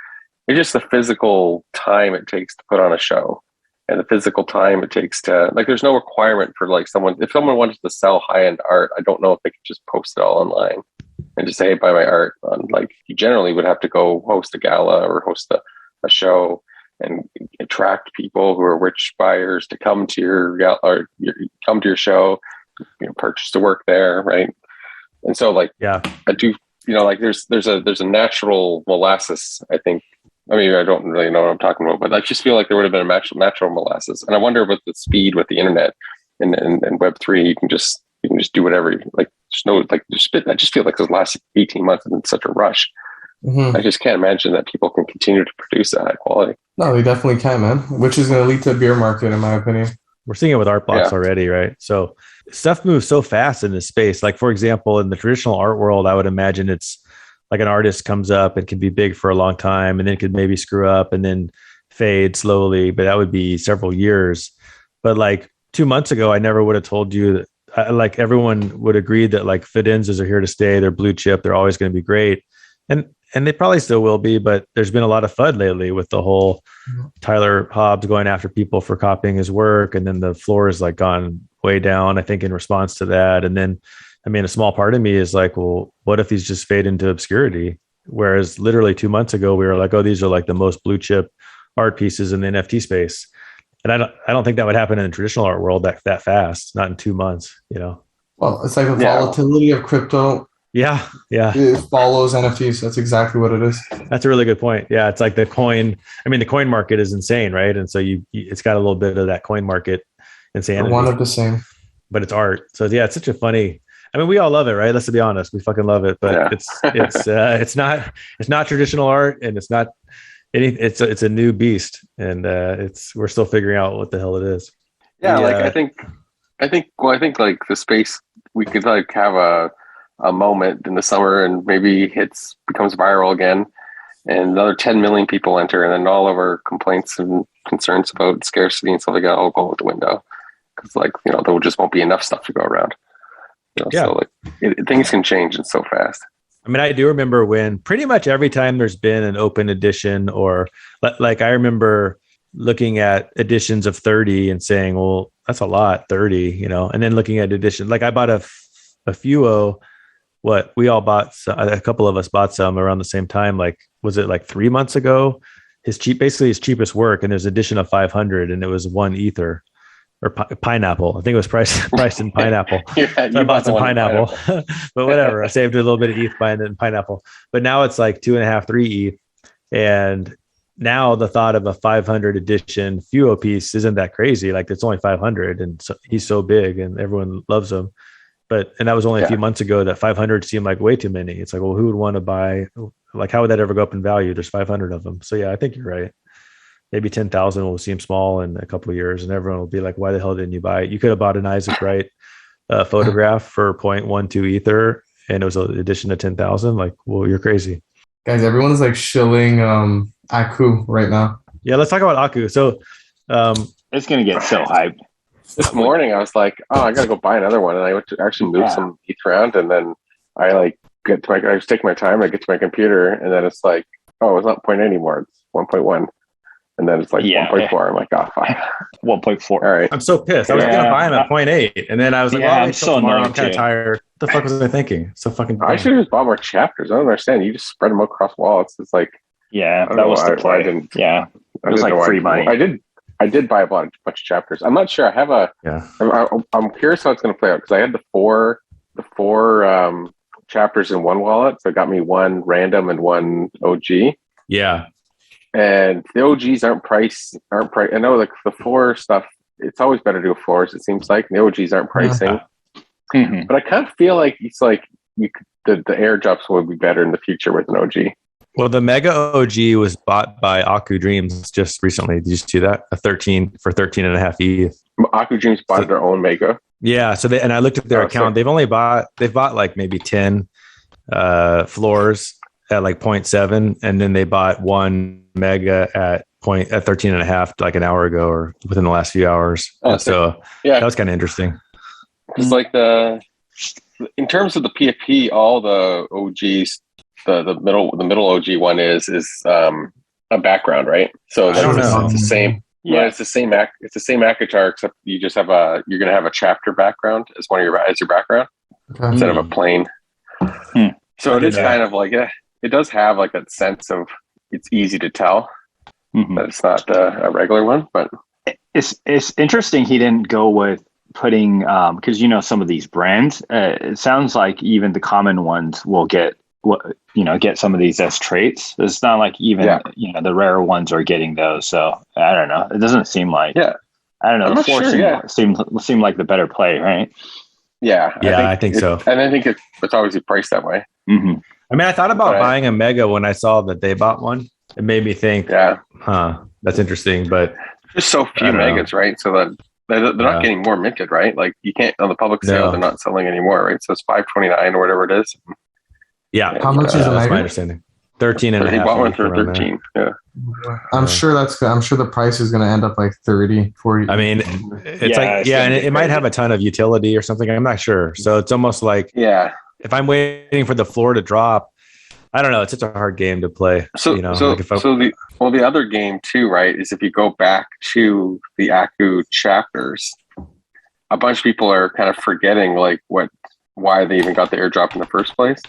it's just the physical time it takes to put on a show, and the physical time it takes to there's no requirement for someone. If someone wanted to sell high-end art, I don't know if they could just post it all online and just say, "Hey, buy my art." You generally would have to go host a gala or host a show and attract people who are rich buyers to come to your show, purchase the work there, right? And so, I do, there's a natural molasses. I think. I mean, I don't really know what I'm talking about, but I just feel like there would have been a natural molasses. And I wonder with the speed with the internet and Web3, you can just do whatever. I just feel like those last 18 months have been such a rush. Mm-hmm. I just can't imagine that people can continue to produce at high quality. No, they definitely can, man. Which is going to lead to a beer market, in my opinion. We're seeing it with art blocks already, right? So stuff moves so fast in this space. For example, in the traditional art world, I would imagine it's like an artist comes up and can be big for a long time, and then could maybe screw up and then fade slowly, but that would be several years. But 2 months ago, I never would have told you that everyone would agree that Fidenzas are here to stay. They're blue chip. They're always going to be great. And they probably still will be, but there's been a lot of FUD lately with the whole Tyler Hobbs going after people for copying his work. And then the floor has gone way down, I think, in response to that. And then, a small part of me is well, what if these just fade into obscurity? Whereas literally 2 months ago, we were oh, these are the most blue chip art pieces in the NFT space. And I don't think that would happen in the traditional art world that fast, not in 2 months, Well, it's the volatility of crypto. Yeah. It follows NFTs. That's exactly what it is. That's a really good point. Yeah. It's the coin. The coin market is insane, right? And so it's got a little bit of that coin market insanity. One of the same. But it's art. So yeah, it's such a funny, we all love it, right? Let's be honest. We fucking love it, but it's not traditional art, and it's not it's a new beast, and we're still figuring out what the hell it is. Yeah. I think the space, we could have a moment in the summer and maybe becomes viral again, and another 10 million people enter, and then all of our complaints and concerns about scarcity and stuff like that all go out the window, because there just won't be enough stuff to go around. Yeah. So things can change so fast. I mean, I do remember when pretty much every time there's been an open edition, or like I remember looking at editions of 30 and saying, well, that's a lot, 30, and then looking at editions. Like I bought a Fuo, we all bought, a couple of us bought some around the same time. Like, was it like 3 months ago? Basically his cheapest work. And there's edition of 500 and it was 1 Ether. Or pineapple. I think it was priced in pineapple. Yeah, so I bought some pineapple, but whatever. I saved a little bit of ETH buying it in pineapple. But now it's like 2.5, 3 ETH. And now the thought of a 500 edition Fuo piece isn't that crazy. Like it's only 500, and so he's so big, and everyone loves him. And that was only a few months ago that 500 seemed like way too many. It's like, well, who would want to buy? Like, how would that ever go up in value? There's 500 of them. So yeah, I think you're right. Maybe 10,000 will seem small in a couple of years, and everyone will be like, why the hell didn't you buy it? You could have bought an Isaac Wright photograph for 0.12 Ether, and it was an edition of 10,000. Like, well, you're crazy. Guys, everyone's like shilling Aku right now. Yeah, let's talk about Aku. So it's going to get so hyped. This morning, I was like, oh, I got to go buy another one. And I went to actually move some ETH around, and then I just take my time, I get to my computer, and then it's like, oh, it's not 0.8 anymore. It's 1.1. And then it's like 1.4. I'm like, oh, fine. 1.4. All right. I'm so pissed. I was going to buy him at 0.8. And then I was like, well, I'm so annoyed. I'm kind of tired. What the fuck was I thinking? So fucking dumb. I should have just bought more chapters. I don't understand. You just spread them across wallets. It's like, that was the play. It was like free money. I did buy a bunch of chapters. I'm not sure. I have I'm curious how it's going to play out, because I had the four chapters in one wallet. So it got me one random and one OG. Yeah. And the OGs aren't priced. I know, like the floor stuff, it's always better to do floors, it seems like. And the OGs aren't pricing. Mm-hmm. But I kind of feel like it's like the airdrops will be better in the future with an OG. Well, the Mega OG was bought by Aku Dreams just recently. Did you see that? For 13.5 ETH. Aku Dreams bought their own Mega. Yeah. So I looked at their account. So they've bought like maybe 10 floors at like 0.7, and then they bought one Mega at 13.5 like an hour ago, or within the last few hours. So that was kind of interesting. It's like in terms of the PFP, all the OGs, the middle OG one is a background, right? So I don't know. It's the same. Yeah, it's the same Akutar, except you just have you're going to have a chapter background as your background instead of a plain. So it is kind of like it does have like that sense of, it's easy to tell that it's not a regular one, but it's interesting he didn't go with putting because some of these brands, it sounds like even the common ones will get some of these as traits. It's not like even the rare ones are getting those. So I don't know. It doesn't seem like I don't know. The floor seem like the better play, right? Yeah, I think so. And I think it's obviously priced that way. Mm-hmm. I mean, I thought about buying a Mega when I saw that they bought one. It made me think, that's interesting. But there's so few Megas, right? So that they're not getting more minted, right? Like you can't, on the public sale, they're not selling anymore, right? So it's $5.29 or whatever it is. Yeah. How much is a Mega? That's my understanding. 13.5. He bought one for 13. Yeah. I'm sure the price is going to end up like 30, 40. I mean, it's and it might have a ton of utility or something. I'm not sure. So it's almost like, if I'm waiting for the floor to drop, I don't know. It's such a hard game to play. The other game too, right, is if you go back to the Aku chapters, a bunch of people are kind of forgetting why they even got the airdrop in the first place.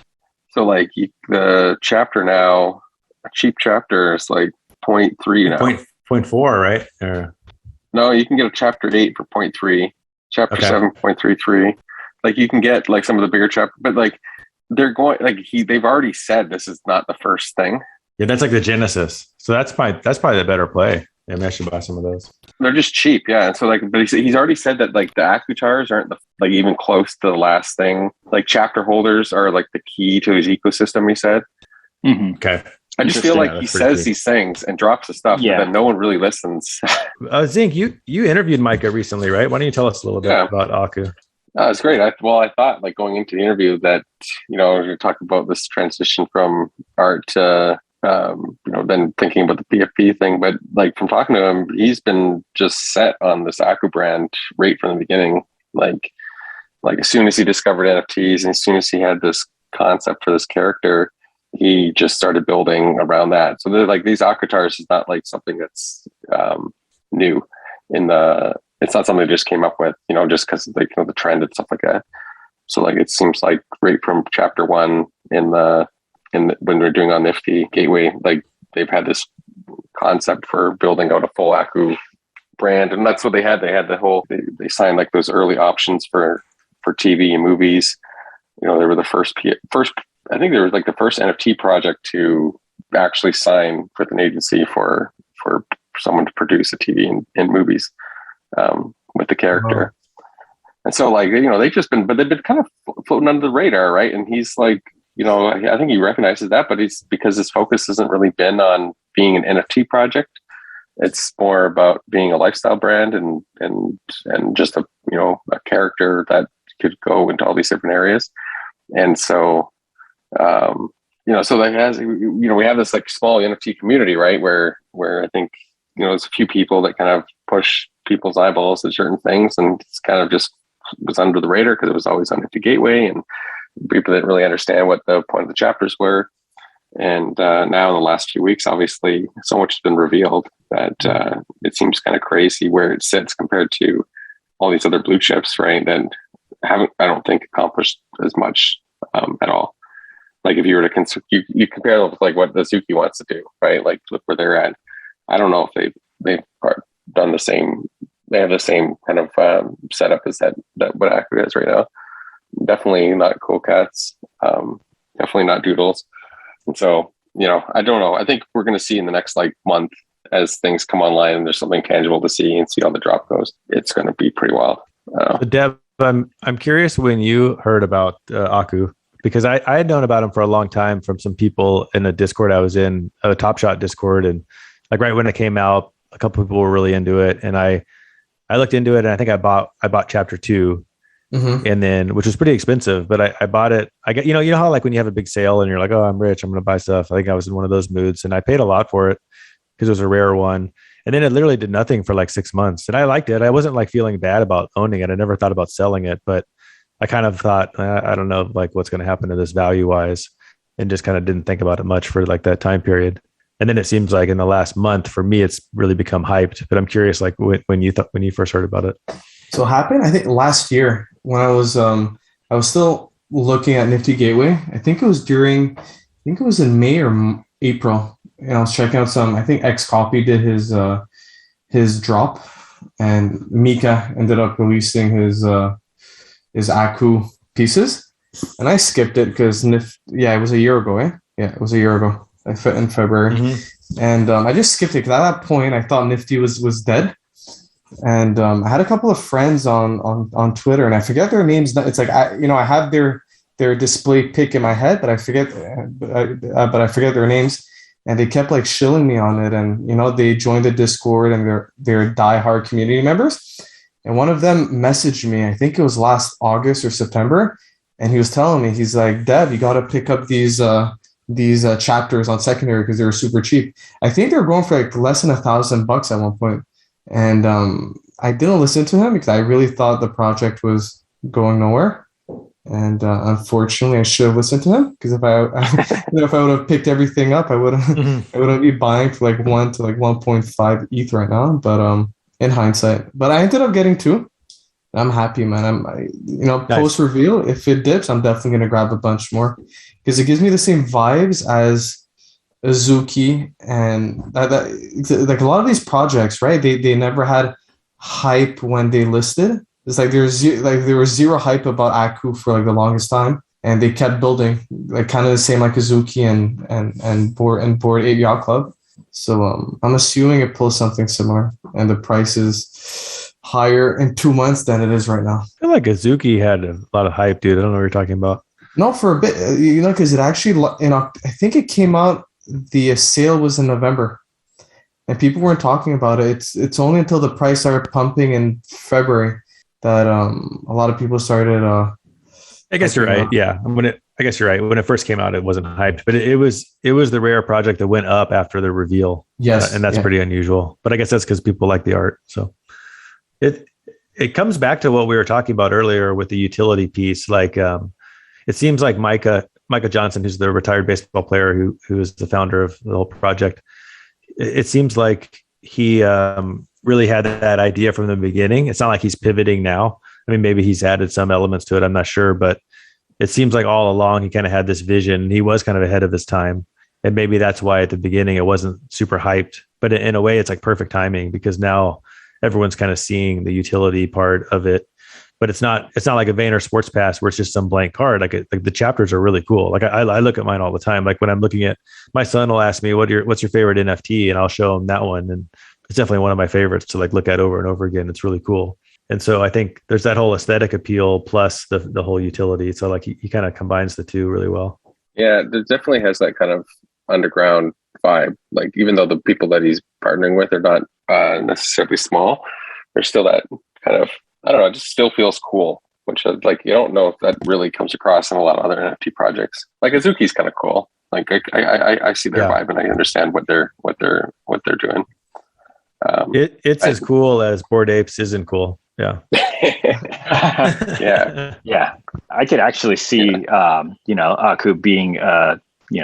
So like the chapter now, a cheap chapter is like 0.3 now. 0.4, right? Or... No, you can get a chapter 8 for 0.3, chapter 7, 0.33. Like you can get like some of the bigger chapters, but like they're going they've already said this is not the first thing. Yeah, that's like the Genesis. So that's probably the better play. Yeah, maybe I should buy some of those. They're just cheap, yeah. And so but he's already said that like the Akutars aren't even close to the last thing. Like chapter holders are like the key to his ecosystem, he said. Mm-hmm. Okay. I just feel like he says these things and drops the stuff, but then no one really listens. Zink, you interviewed Micah recently, right? Why don't you tell us a little bit about Aku? Oh, it's great. I thought like going into the interview that, we're going to talk about this transition from art to, then thinking about the PFP thing. But like from talking to him, he's been just set on this Aku brand right from the beginning. Like like as soon as he discovered NFTs and as soon as he had this concept for this character, he just started building around that. So they're like, these Akutars is not like something that's new it's not something they just came up with, just because like, the trend and stuff like that. So like, it seems like right from chapter 1 when they're doing on Nifty Gateway, like they've had this concept for building out a full Aku brand. And that's what they had. They had they signed like those early options for TV and movies. They were the first, I think they were like the first NFT project to actually sign with an agency for someone to produce a TV and movies with the character. Oh. And so like, they've been kind of floating under the radar, right? And he's like, I think he recognizes that, but it's because his focus hasn't really been on being an NFT project. It's more about being a lifestyle brand and just a character that could go into all these different areas. And so, so that has, we have this like small NFT community, right? Where I think, there's a few people that kind of push people's eyeballs at certain things, and it's kind of just was under the radar because it was always on Nifty Gateway, and people didn't really understand what the point of the chapters were. And now in the last few weeks, obviously, so much has been revealed that it seems kind of crazy where it sits compared to all these other blue chips, right? That haven't, I don't think, accomplished as much at all. Like if you were to you compare them with like what the Zuki wants to do, right? Like look where they're at. I don't know if they've done the same. They have the same kind of setup as that what Aku has right now. Definitely not Cool Cats. Definitely not Doodles. And so, I don't know. I think we're going to see in the next like month as things come online and there's something tangible to see and see how the drop goes. It's going to be pretty wild. Deb, I'm curious when you heard about Aku, because I had known about him for a long time from some people in a Discord I was in, a Top Shot Discord, and like right when it came out, a couple of people were really into it, and I looked into it, and I think I bought chapter 2. Mm-hmm. And then, which was pretty expensive, but I bought it. I got, how like when you have a big sale and you're like, oh, I'm rich, I'm going to buy stuff. I think I was in one of those moods, and I paid a lot for it because it was a rare one. And then it literally did nothing for like 6 months, and I liked it. I wasn't like feeling bad about owning it. I never thought about selling it, but I kind of thought, I don't know, like what's going to happen to this value wise, and just kind of didn't think about it much for like that time period. And then it seems like in the last month for me, it's really become hyped, but I'm curious, like when you first heard about it. So it happened, I think last year when I was still looking at Nifty Gateway. I think it was in May or April. And I was checking out I think Xcopy did his drop, and Micah ended up releasing his Aku pieces. And I skipped it because it was a year ago, Yeah, it was a year ago. I fit in February. Mm-hmm. And I just skipped it because at that point I thought Nifty was dead. And I had a couple of friends on Twitter, and I forget their names. It's like I have their display pic in my head, but I forget their names. And they kept like shilling me on it, and they joined the Discord, and they're diehard community members. And one of them messaged me, I think it was last August or September, and he was telling me, he's like, Dev, you got to pick up these chapters on secondary because they were super cheap. I think they were going for like less than $1,000 at one point. And I didn't listen to him because I really thought the project was going nowhere. And unfortunately, I should have listened to him, because if I would have picked everything up, I wouldn't be buying for like 1 to like 1.5 ETH right now. But in hindsight, but I ended up getting 2. I'm happy, man. Nice. Post reveal, if it dips, I'm definitely gonna grab a bunch more, because it gives me the same vibes as Azuki, and that like a lot of these projects, right? They never had hype when they listed. It's like there was zero hype about Aku for like the longest time, and they kept building, like kind of the same like Azuki and Bored Ape Yacht Club. So I'm assuming it pulls something similar, and the price is higher in 2 months than it is right now. I feel like Azuki had a lot of hype, dude. I don't know what you're talking about. No, for a bit, because it actually I think it came out. The sale was in November, and people weren't talking about it. It's only until the price started pumping in February that a lot of people started. I guess you're right. Yeah, I guess you're right. When it first came out, it wasn't hyped, but it was the rare project that went up after the reveal. Yes, and that's pretty unusual. But I guess that's because people like the art. So it comes back to what we were talking about earlier with the utility piece. Like, it seems like Micah Johnson, who's the retired baseball player who is the founder of the whole project, it seems like he really had that idea from the beginning. It's not like he's pivoting now. I mean, maybe he's added some elements to it. I'm not sure, but it seems like all along he kind of had this vision. He was kind of ahead of his time. And maybe that's why at the beginning it wasn't super hyped. But in a way, it's like perfect timing because now everyone's kind of seeing the utility part of it. But it's not like a Vayner Sports Pass where it's just some blank card. Like the chapters are really cool. Like I look at mine all the time. Like when I'm looking at, my son will ask me, what's your favorite NFT? And I'll show him that one. And it's definitely one of my favorites to like look at over and over again. It's really cool. And so I think there's that whole aesthetic appeal plus the whole utility. So like he kind of combines the two really well. Yeah, it definitely has that kind of underground vibe. Like even though the people that he's partnering with are not necessarily small, there's still that kind of, I don't know, it just still feels cool, which like you don't know if that really comes across in a lot of other NFT projects. Like Azuki's kind of cool. Like I see their vibe and I understand what they're doing. It's as cool as Bored Apes isn't cool. Yeah. Yeah. I could actually see Aku being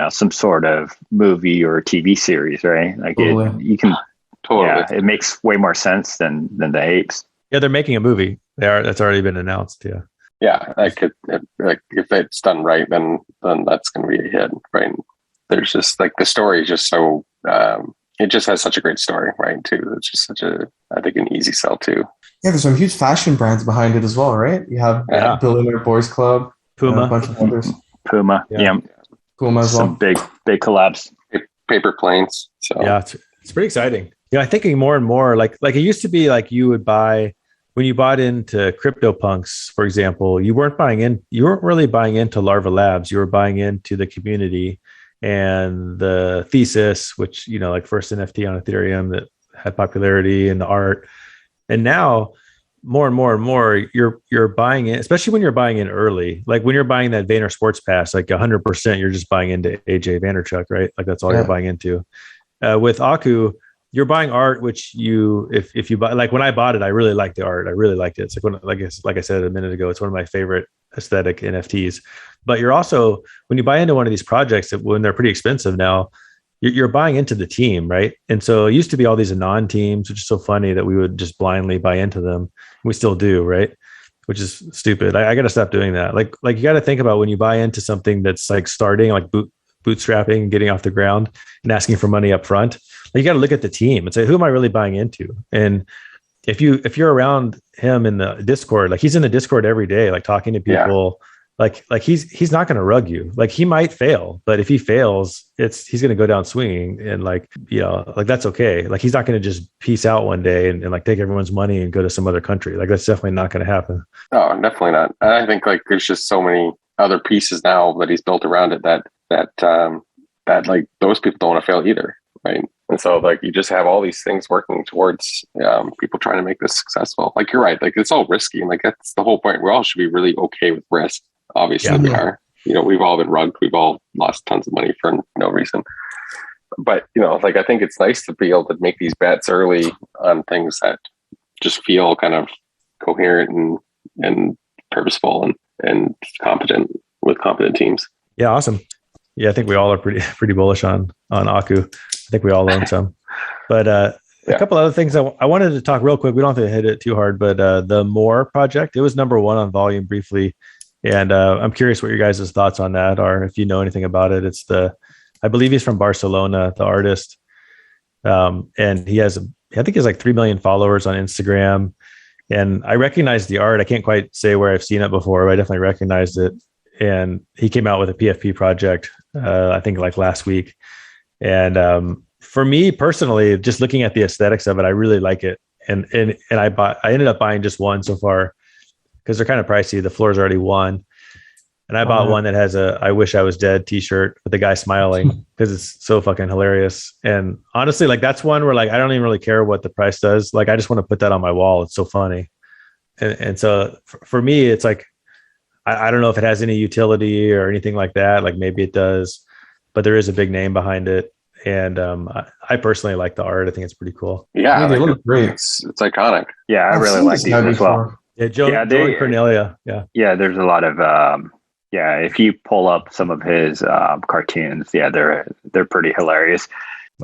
some sort of movie or TV series, right? Like you can totally. Yeah, it makes way more sense than the apes. Yeah, they're making a movie. That's already been announced. Yeah. Yeah, if it's done right, then that's going to be a hit, right? There's just like the story is just so it just has such a great story, right? Too. It's just I think an easy sell too. Yeah, there's some huge fashion brands behind it as well, right? You have Billionaire Boys Club, Puma, a bunch of others. Puma, yeah. Puma as well. Some big collabs. Paper planes. So yeah, it's pretty exciting. I'm thinking more and more like it used to be like you would buy when you bought into CryptoPunks, for example, you weren't really buying into Larva Labs. You were buying into the community and the thesis, which, like first NFT on Ethereum that had popularity and the art. And now more and more and more, you're buying it, especially when you're buying in early, like when you're buying that Vayner Sports Pass, like 100%, you're just buying into AJ Vaynerchuk, right? Like that's all you're buying into. With Aku, you're buying art, which if you buy, like when I bought it, I really liked the art. I really liked it. It's like I said a minute ago, it's one of my favorite aesthetic NFTs. But you're also, when you buy into one of these projects, when they're pretty expensive now, you're buying into the team, right? And so it used to be all these anon teams, which is so funny that we would just blindly buy into them. We still do, right? Which is stupid. I got to stop doing that. Like you got to think about when you buy into something that's like starting, like bootstrapping, getting off the ground and asking for money up front. You got to look at the team and say, who am I really buying into? And if you're around him in the Discord, like he's in the Discord every day, like talking to people, like he's not going to rug you. Like he might fail, but if he fails, he's going to go down swinging and like that's okay. Like he's not going to just peace out one day and like take everyone's money and go to some other country. Like that's definitely not going to happen. No, definitely not. And I think like there's just so many other pieces now that he's built around it that like those people don't want to fail either, right? And so like you just have all these things working towards people trying to make this successful. Like you're right, like it's all risky. Like that's the whole point. We all should be really okay with risk. Obviously we are. We've all been rugged. We've all lost tons of money for no reason. But like I think it's nice to be able to make these bets early on things that just feel kind of coherent and purposeful and competent with competent teams. Yeah, awesome. Yeah, I think we all are pretty bullish on Aku. I think we all own some. But a couple other things I wanted to talk real quick. We don't have to hit it too hard, but the More project, it was number 1 on volume briefly. And I'm curious what your guys' thoughts on that are, if you know anything about it. I believe he's from Barcelona, the artist. And he has like 3 million followers on Instagram. And I recognize the art. I can't quite say where I've seen it before, but I definitely recognized it. And he came out with a PFP project, I think like last week. And for me personally, just looking at the aesthetics of it, I really like it. And I ended up buying just one so far because they're kind of pricey. The floor is already one. And I bought one that has a "I wish I was dead" t-shirt with the guy smiling because it's so fucking hilarious. And honestly, like that's one where like I don't even really care what the price does. Like I just want to put that on my wall. It's so funny. And so for me, it's like I don't know if it has any utility or anything like that. Like maybe it does, but there is a big name behind it. And I personally like the art. I think it's pretty cool. Yeah, they look great. It's iconic. Yeah, I really like these as well. Yeah, Joe Cornelia. Yeah. Yeah, there's a lot of if you pull up some of his cartoons, they're pretty hilarious.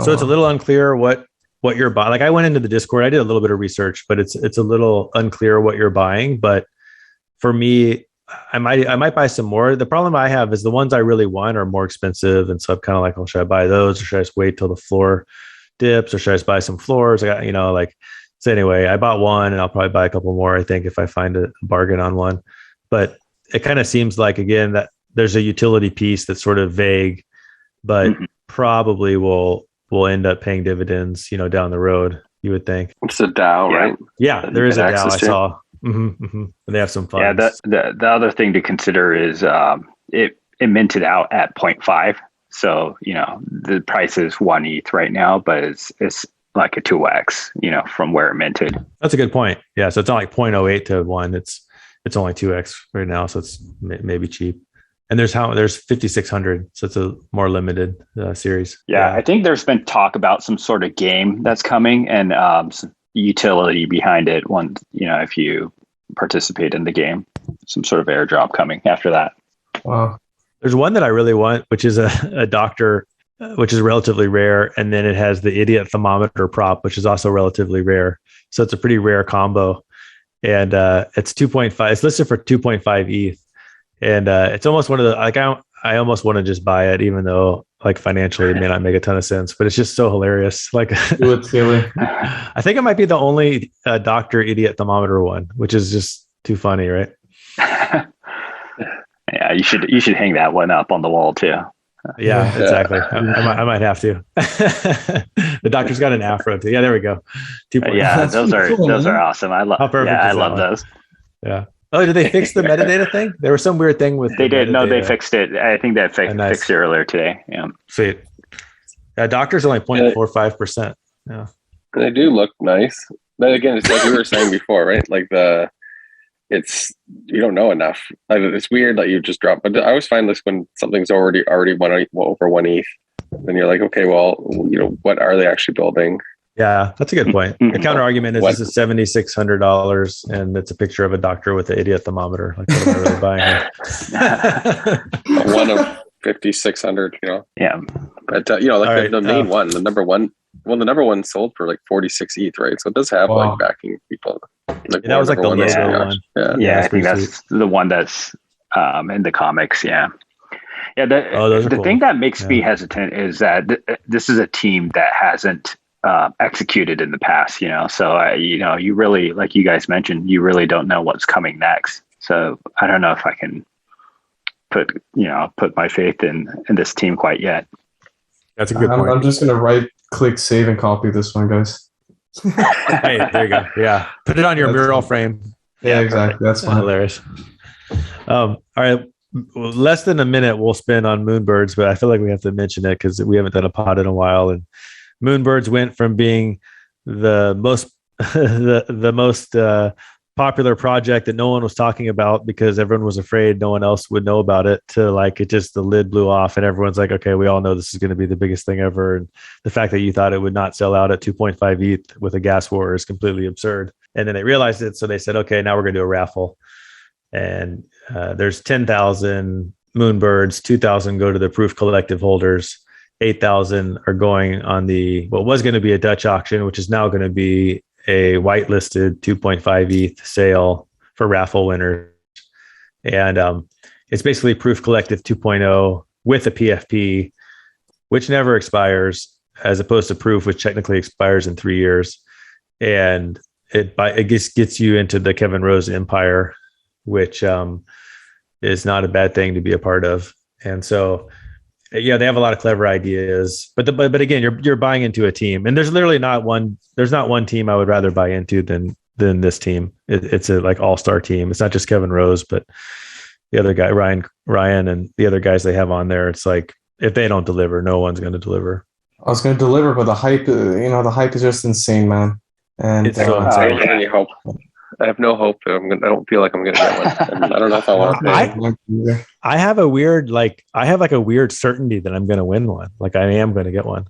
So it's a little unclear what you're buying. Like I went into the Discord, I did a little bit of research, but it's a little unclear what you're buying. But for me, I might buy some more. The problem I have is the ones I really want are more expensive, and so I'm kind of like, well, should I buy those, or should I just wait till the floor dips, or should I just buy some floors? I got, so anyway, I bought one, and I'll probably buy a couple more, I think, if I find a bargain on one. But it kind of seems like, again, that there's a utility piece that's sort of vague, but probably will end up paying dividends, down the road, you would think. It's a DAO, right? Yeah, there is a DAO I saw. And they have some fun. Yeah, the other thing to consider is it minted out at 0.5. So, the price is 1 ETH right now, but it's like a 2x, from where it minted. That's a good point. Yeah, so it's not like 0.08 to 1. It's only 2x right now, so it's maybe cheap. And there's 5,600, so it's a more limited series. Yeah, I think there's been talk about some sort of game that's coming, and some utility behind it. If you participate in the game, some sort of airdrop coming after that. Wow. There's one that I really want, which is a doctor, which is relatively rare, and then it has the idiot thermometer prop, which is also relatively rare. So it's a pretty rare combo, and it's 2.5. It's listed for 2.5 ETH. And it's almost one of the, like, I almost want to just buy it, even though like financially it may not make a ton of sense, but it's just so hilarious. Like, I think it might be the only doctor idiot thermometer one, which is just too funny, right? Yeah, you should hang that one up on the wall too. Yeah, exactly. I might have to. The doctor's got an afro too. Yeah, there we go. Yeah, those are awesome. I love those. Yeah. Oh, did they fix the metadata thing? There was some weird thing with. They did. No, they fixed it. I think they fixed it earlier today. Yeah. Sweet. Yeah, doctor's only 0.45%. Yeah. They do look nice. But again, it's like we were saying before, right? Like you don't know enough. Like, it's weird that you just drop. But I always find this when something's already over 1 ETH, then you're like, okay, well, what are they actually building? Yeah, that's a good point. The counter argument is this is $7,600, and it's a picture of a doctor with an idiot thermometer. Like, what am I really buying here? One of 5,600. Yeah, but the main one, the number one. Well, the number one sold for like 46 ETH, right? So it does have like backing people. Like that was like the logo one. Yeah, I think that's the one that's in the comics. Yeah. Yeah. The thing that makes me hesitant is that this is a team that hasn't executed in the past, so you really, like you guys mentioned, you really don't know what's coming next. So I don't know if I can put my faith in this team quite yet. That's a good point. I'm just gonna right click save and copy this one, guys. Hey, there you go. Yeah, put it on your mural frame. Yeah, exactly. That's fine. Hilarious. All right, less than a minute we'll spend on Moonbirds, but I feel like we have to mention it because we haven't done a pod in a while, and Moonbirds went from being the most the most popular project that no one was talking about because everyone was afraid no one else would know about it, to like the lid blew off and everyone's like, okay, we all know this is going to be the biggest thing ever. And the fact that you thought it would not sell out at 2.5 ETH with a gas war is completely absurd. And then they realized it, so they said, okay, now we're going to do a raffle. And there's 10,000 Moonbirds, 2,000 go to the Proof Collective holders. 8,000 are going on what was going to be a Dutch auction, which is now going to be a whitelisted 2.5 ETH sale for raffle winners. And it's basically Proof Collective 2.0 with a PFP, which never expires, as opposed to Proof, which technically expires in 3 years. And it just gets you into the Kevin Rose empire, which is not a bad thing to be a part of. And so, yeah, they have a lot of clever ideas, but again, you're buying into a team, and there's literally not one team I would rather buy into than this team. It's a like all-star team. It's not just Kevin Rose, but the other guy, Ryan, and the other guys they have on there. It's like, if they don't deliver, no one's going to deliver. I was going to deliver, but the hype is just insane, man. And it's so I don't have any hope. I have no hope. I don't feel like I'm going to get one. And I don't know if I want to. I have a weird certainty that I'm going to win one. Like, I am going to get one.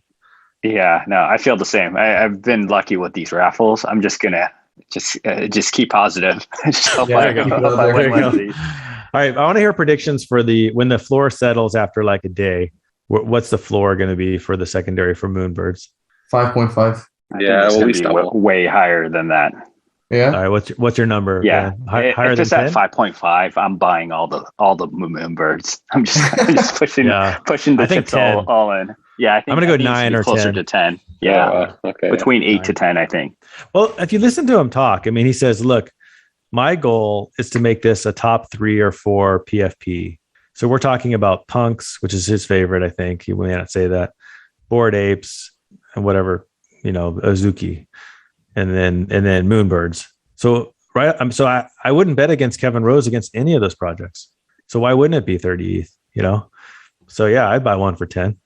Yeah, no, I feel the same. I've been lucky with these raffles. I'm just gonna just keep positive. Just hope Yeah, I there you go. hope I There win you one go. of these. All right, I want to hear predictions for when the floor settles after like a day. What's the floor going to be for the secondary for Moonbirds? 5.5. I Yeah, think it's well, gonna we be stumble. way higher than that. Yeah. All right, what's your number? Yeah, Ben? Higher if than it's at 10? 5.5, I'm buying all the Moonbirds. I'm just pushing Yeah, pushing the I think chips 10. all in. Yeah, I think I'm gonna go it should 9 be or closer 10. to 10. Yeah, Okay. between 8 to 9. 10, I think. Well, if you listen to him talk, I mean, he says, "Look, my goal is to make this a top 3 or 4 PFP." So we're talking about Punks, which is his favorite, I think. He may not say that. Bored Apes and whatever, Azuki, and then Moonbirds. So I wouldn't bet against Kevin Rose against any of those projects. So why wouldn't it be 30 ETH? So yeah, I'd buy one for 10.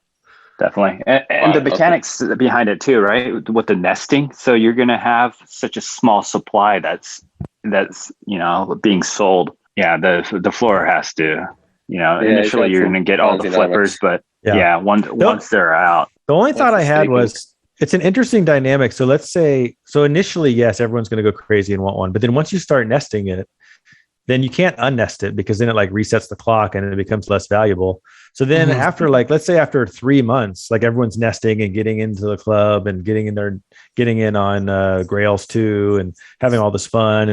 Definitely. And the mechanics behind it too, right? With the nesting. So you're going to have such a small supply that's being sold. Yeah, the floor has to, initially you're going to get all the flippers, but once they're out. The only thought I had was it's an interesting dynamic. So let's say, initially, yes, everyone's going to go crazy and want one. But then once you start nesting it, then you can't unnest it because then it like resets the clock and it becomes less valuable. So then after let's say after 3 months, like everyone's nesting and getting into the club and getting in on Grails too and having all this fun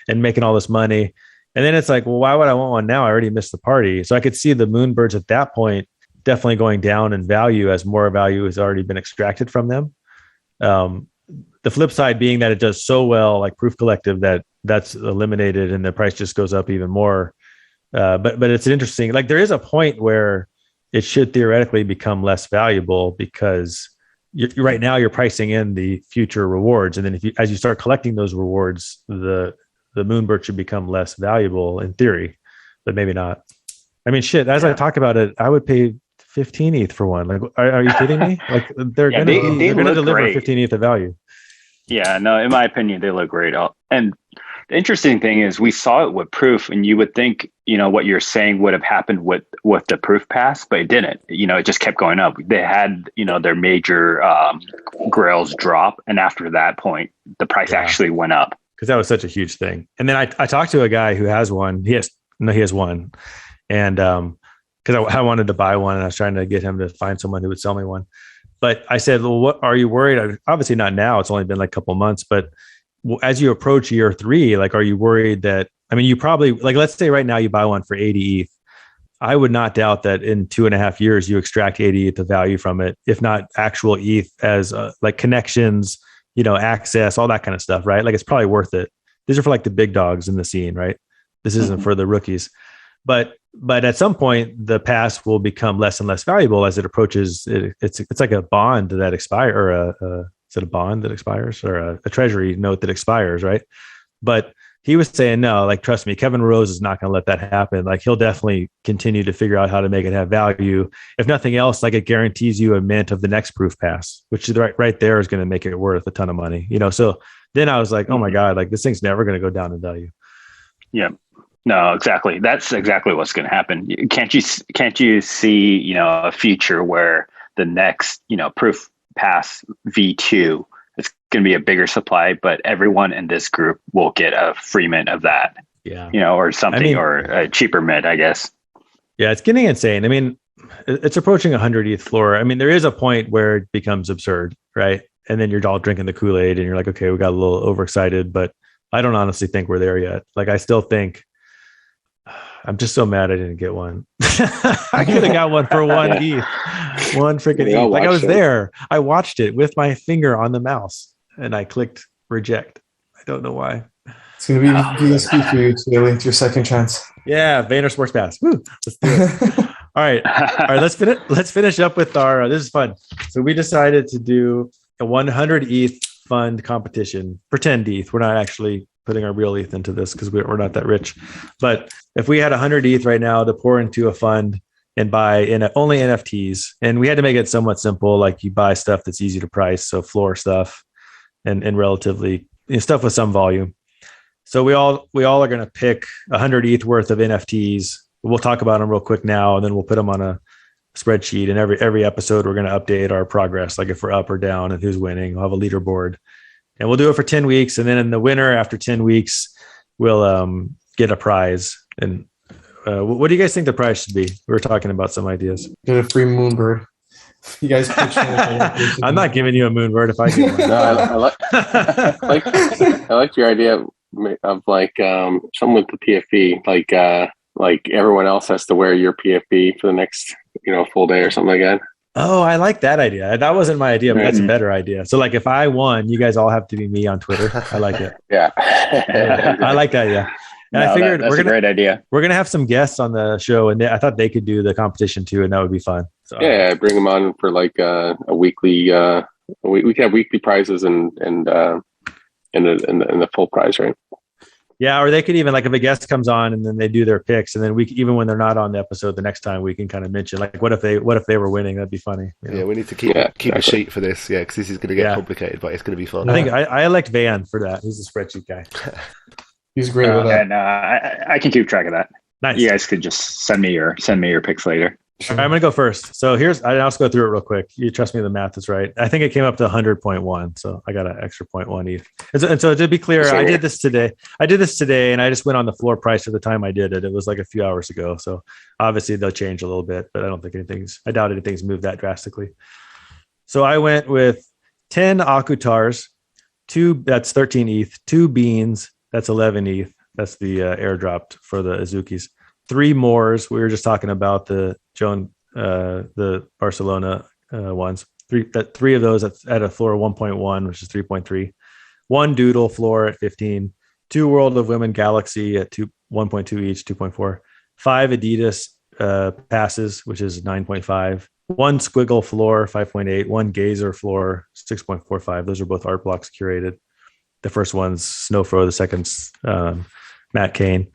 and making all this money. And then it's like, well, why would I want one now? I already missed the party. So I could see the Moonbirds at that point definitely going down in value as more value has already been extracted from them. The flip side being that it does so well, like Proof Collective, that's eliminated and the price just goes up even more. But it's interesting. Like there is a point where it should theoretically become less valuable because right now you're pricing in the future rewards, and then as you start collecting those rewards, the Moonbird should become less valuable in theory, but maybe not. I mean, shit. As I talk about it, I would pay 15 ETH for one. Like, are you kidding me? Like they're going to deliver great. 15 ETH of value. Yeah, no, in my opinion, they look great. And the interesting thing is we saw it with Proof, and you would think, what you're saying would have happened with the Proof Pass, but it didn't. It just kept going up. They had, their major grails drop. And after that point, the price actually went up. Because that was such a huge thing. And then I talked to a guy who has one. He has one. And because I wanted to buy one and I was trying to get him to find someone who would sell me one. But I said, well, what are you worried? Obviously not now. It's only been like a couple months. But as you approach year 3, like, are you worried that, I mean, you probably, like, let's say right now you buy one for 80 ETH. I would not doubt that in 2.5 years, you extract 80 ETH of value from it, if not actual ETH as like connections, access, all that kind of stuff, right? Like it's probably worth it. These are for like the big dogs in the scene, right? This isn't for the rookies. But at some point, the pass will become less and less valuable as it approaches. It's like a bond that expires, or is it a bond that expires, or a treasury note that expires, right? But he was saying, no, like, trust me, Kevin Rose is not going to let that happen. Like, he'll definitely continue to figure out how to make it have value. If nothing else, like, it guarantees you a mint of the next Proof Pass, which is right there is going to make it worth a ton of money, So then I was like, oh my God, like this thing's never going to go down in value. Yeah. No, exactly. That's exactly what's going to happen. Can't you see, a future where the next, Proof Pass V2 is going to be a bigger supply, but everyone in this group will get a free mint of that. Yeah. Or something, or a cheaper mint, I guess. Yeah, it's getting insane. I mean, it's approaching 100 ETH floor. I mean, there is a point where it becomes absurd, right? And then you're all drinking the Kool-Aid and you're like, okay, we got a little overexcited, but I don't honestly think we're there yet. Like, I still think, I'm just so mad I didn't get one. I could have got one for one ETH. One freaking ETH. Like, I was there. I watched it with my finger on the mouse and I clicked reject. I don't know why. It's going to be VSP for you, Taylor. It's your second chance. Yeah, Vayner Sports Pass. Woo, let's do it. All right. Let's finish up with our, this is fun. So we decided to do a 100 ETH fund competition. Pretend ETH. We're not actually putting our real ETH into this because we're not that rich. But if we had 100 ETH right now to pour into a fund and buy only NFTs, and we had to make it somewhat simple, like you buy stuff that's easy to price, so floor stuff and relatively stuff with some volume. So we all are going to pick 100 ETH worth of NFTs. We'll talk about them real quick now, and then we'll put them on spreadsheet, and every episode we're going to update our progress, like if we're up or down and who's winning. We'll have a leaderboard, and we'll do it for 10 weeks. And then in the winner after 10 weeks, we'll get a prize. And what do you guys think the prize should be? We were talking about some ideas. Get a free Moonbird. You guys pitch me. I'm not giving you a Moonbird if I get one. No, I like your idea of like something with the PFP, like everyone else has to wear your PFP for the next full day or something like that. Oh, I like that idea. That wasn't my idea, but that's a better idea. So like if I won, you guys all have to be me on Twitter. I like it. Yeah. I like that. Yeah. And No, I figured that's a great idea. we're going to have some guests on the show, and I thought they could do the competition too. And that would be fun. So, Yeah, bring them on for like a weekly. We can have weekly prizes and the full prize, right? yeah. Or they could even, like, if a guest comes on and then they do their picks, and then even when they're not on the episode the next time, we can kind of mention, like, what if they were winning? That'd be funny. Yeah, we need to keep a sheet for this. Yeah, because this is going to get complicated, but it's going to be fun. I think I elect Van for that. He's a spreadsheet guy. He's great with that. And I can keep track of that. Nice. You guys could just send me your picks later. All right, I'm going to go first. So I'll just go through it real quick. You trust me, the math is right. I think it came up to 100.1. So I got an extra 0.1 ETH. And so to be clear, I did this today, and I just went on the floor price at the time I did it. It was like a few hours ago. So obviously they'll change a little bit, but I doubt anything's moved that drastically. So I went with 10 Akutars, that's 13 ETH, 2 beans, that's 11 ETH. That's the airdropped for the Azukis. 3 Moors. We were just talking about the Barcelona ones. 3 of those at a floor of 1.1, which is 3.3. 1 Doodle floor at 15. 2 World of Women Galaxy at 1.2 each, 2.4. 5 Adidas passes, which is 9.5. 1 Squiggle floor, 5.8. 1 Gazer floor, 6.45. Those are both art blocks curated. The first one's Snowfro, the second's Matt Kane.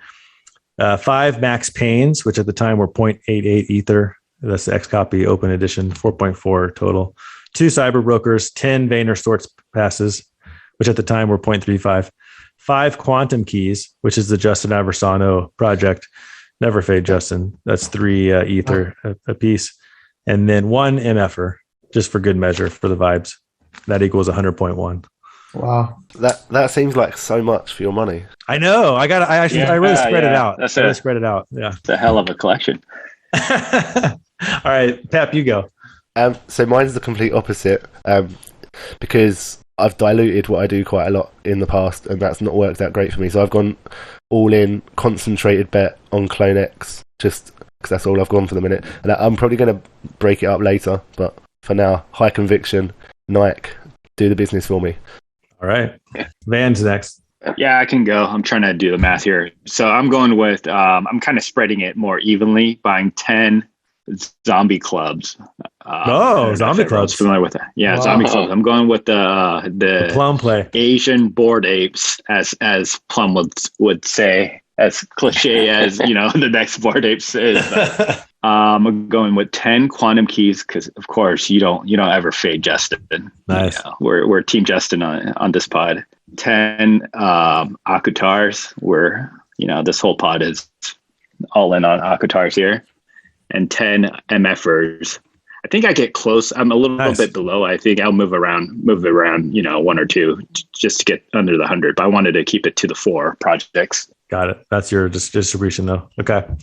5 Max Paynes, which at the time were 0.88 Ether. That's the X copy open edition, 4.4 total. 2 Cyber Brokers, 10 Vayner Sports Passes, which at the time were 0.35. 5 Quantum Keys, which is the Justin Aversano project. Never fade, Justin. That's 3 Ether a piece. And then 1 MFer, just for good measure, for the vibes. That equals 100.1. Wow. That seems like so much for your money. I know. I really spread it out. That's really spread it out. Yeah. It's a hell of a collection. All right, Pep, you go. So mine's the complete opposite, because I've diluted what I do quite a lot in the past, and that's not worked out great for me. So I've gone all in, concentrated bet on CloneX, just because that's all I've gone for the minute. And I'm probably going to break it up later, but for now, high conviction, Nike, do the business for me. All right. Van's next. Yeah, I can go. I'm trying to do the math here. So I'm going with, I'm kind of spreading it more evenly, buying 10 zombie clubs. Zombie clubs. Familiar with that? Yeah, Wow. Zombie clubs. I'm going with the Plum play. Asian bored apes, as Plum would say, as cliche as the next bored apes is. I'm going with 10 quantum keys because, of course, you don't ever fade Justin. Nice. We're Team Justin on this pod. 10 Akutars. Where this whole pod is all in on Akutars here, and 10 MFers. I think I get close. I'm a little bit below. I think I'll move around, 1 or 2 just to get under the 100. But I wanted to keep it to the 4 projects. Got it. That's your distribution, though. Okay. All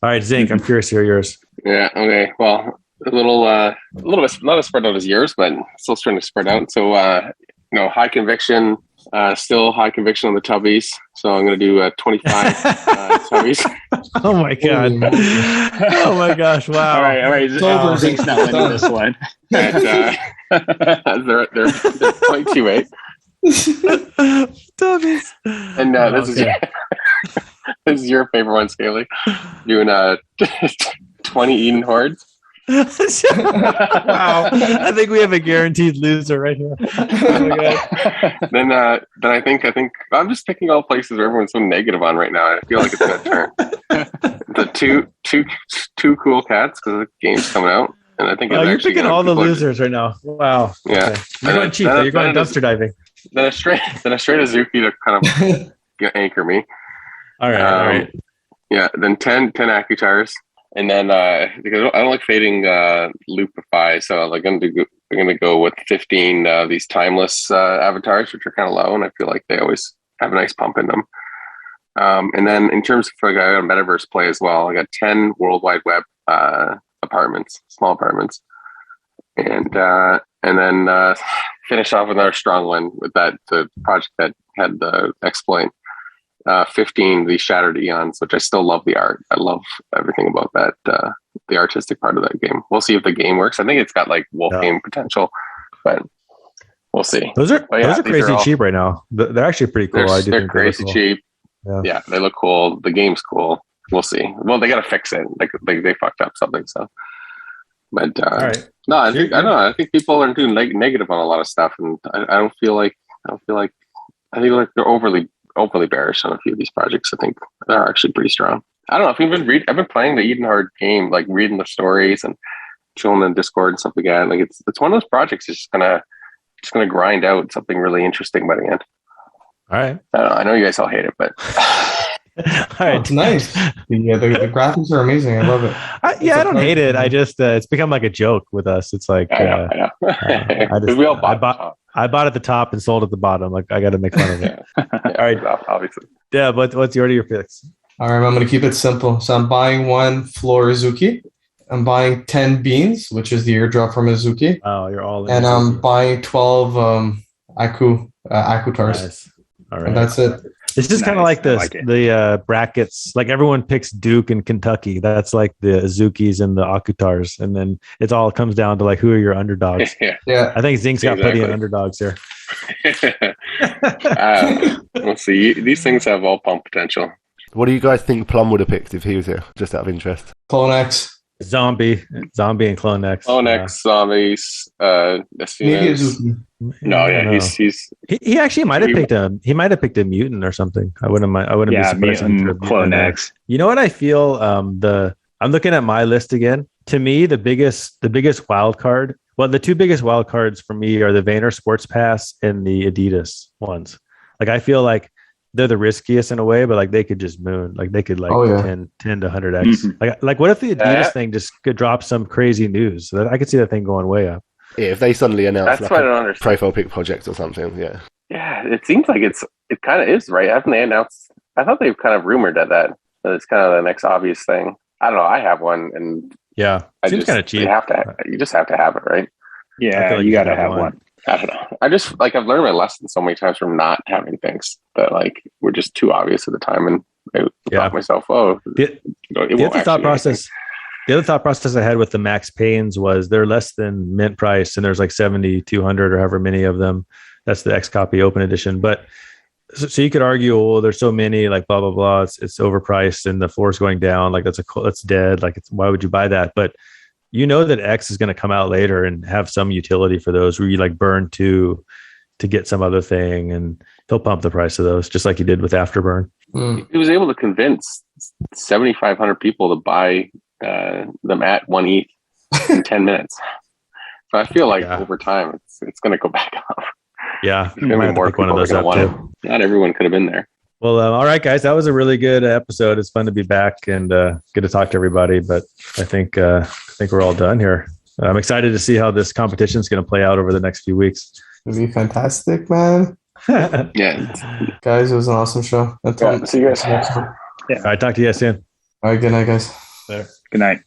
right, Zink. I'm curious to hear yours. Yeah. Okay. Well, a little bit not as spread out as yours, but still starting to spread out. So, high conviction. Still high conviction on the tubbies. So I'm going to do 25 tubbies. Oh my god! Oh my gosh! Wow! All right. Zink's not winning this one. And, they're 0.28. Tubbies. And this is your favorite one, Scaly. Doing 20 Eden hordes. Wow! I think we have a guaranteed loser right here. Oh my god! Then I think I'm just picking all places where everyone's so negative on right now. I feel like it's gonna turn. The two cool cats because the game's coming out, and I think you're picking all the losers right now. Wow! Yeah, okay. You're going cheap. You're going dumpster diving. Then a straight Azuki to kind of anchor me. All right. Yeah. Then 10 Akutars. And then because I don't like fading Loopify, so like I'm gonna go with 15 these timeless avatars, which are kind of low, and I feel like they always have a nice pump in them. And then in terms of I got a metaverse play as well. I got 10 World Wide Web apartments, small apartments, and then finish off with another strong one with the project that had the exploit. 15 the Shattered Eons, which I still love the art. I love everything about that, the artistic part of that game. We'll see if the game works. I think it's got like wolf game potential, but we'll see. Those are crazy cheap right now. They're actually pretty cool. They're crazy cheap. Yeah, they look cool. The game's cool. We'll see. Well, they got to fix it. Like they fucked up something. So, but all right. No, I don't know. I think people are doing negative on a lot of stuff, and I don't feel like I think like they're overly bearish on a few of these projects. I think they're actually pretty strong. I don't know if I've been playing the Edenhard game, like reading the stories and chilling in Discord and stuff like that. Like it's one of those projects that's just gonna grind out something really interesting by the end. All right. I know you guys all hate it, but all right. It's nice. Yeah, the graphics are amazing. I love it. I don't hate it. I just it's become like a joke with us. It's like I know. We all I bought at the top and sold at the bottom. Like I got to make fun of it. Yeah, all right, obviously. Yeah, but what's your order of your picks? All right, I'm going to keep it simple. So I'm buying 1 Floor Izuki. I'm buying 10 beans, which is the airdrop from Izuki. Oh, you're all in. And I'm buying 12 Akutars. Nice. All right. And that's it. It's just kind of like this, the brackets. Like everyone picks Duke and Kentucky. That's like the Azukis and the Akutars, and then it all comes down to like who are your underdogs. Yeah. I think Zink's got plenty of underdogs here. We'll see. These things have all pump potential. What do you guys think Plum would have picked if he was here? Just out of interest. Clone X. Zombie and Clone X. Clone X, zombies, Maybe Azuki. No, yeah, he's he actually might have picked a mutant or something. I wouldn't be surprised. Mutant, Clone X. You know what I feel? I'm looking at my list again. To me, the biggest wild card. Well, the two biggest wild cards for me are the Vayner Sports Pass and the Adidas ones. Like I feel like they're the riskiest in a way, but like they could just moon. Like they could 10 to 100x. Mm-hmm. Like what if the Adidas thing just could drop some crazy news? So I could see that thing going way up. Yeah, if they suddenly announce that's like a profile pick project or something, yeah. Yeah, it seems like it kind of is, right? Haven't they announced? I thought they've kind of rumored that it's kind of the next obvious thing. I don't know. I have one, and yeah, it seems kind of cheap. You just have to have it, right? Yeah, like you got to have one. I don't know. I've learned my lesson so many times from not having things that like were just too obvious at the time, and I thought myself, the other thought process I had with the Max Paynes was they're less than mint price, and there's like 7,200 or however many of them. That's the X copy open edition. But so you could argue, oh, there's so many, like blah blah blah. It's overpriced, and the floor's going down. Like that's dead. Like why would you buy that? But you know that X is going to come out later and have some utility for those where you like burn to get some other thing, and he'll pump the price of those just like he did with Afterburn. He was able to convince 7,500 people to buy them at 1 ETH in 10 minutes. So I feel like over time it's going to go back up. Yeah, more people one of those up too. Not everyone could have been there. Well, all right, guys, that was a really good episode. It's fun to be back and good to talk to everybody. But I think we're all done here. I'm excited to see how this competition is going to play out over the next few weeks. It'll be fantastic, man. Yeah, guys, it was an awesome show. See you guys. Yeah. All right, talk to you guys soon. All right, good night, guys. Good night.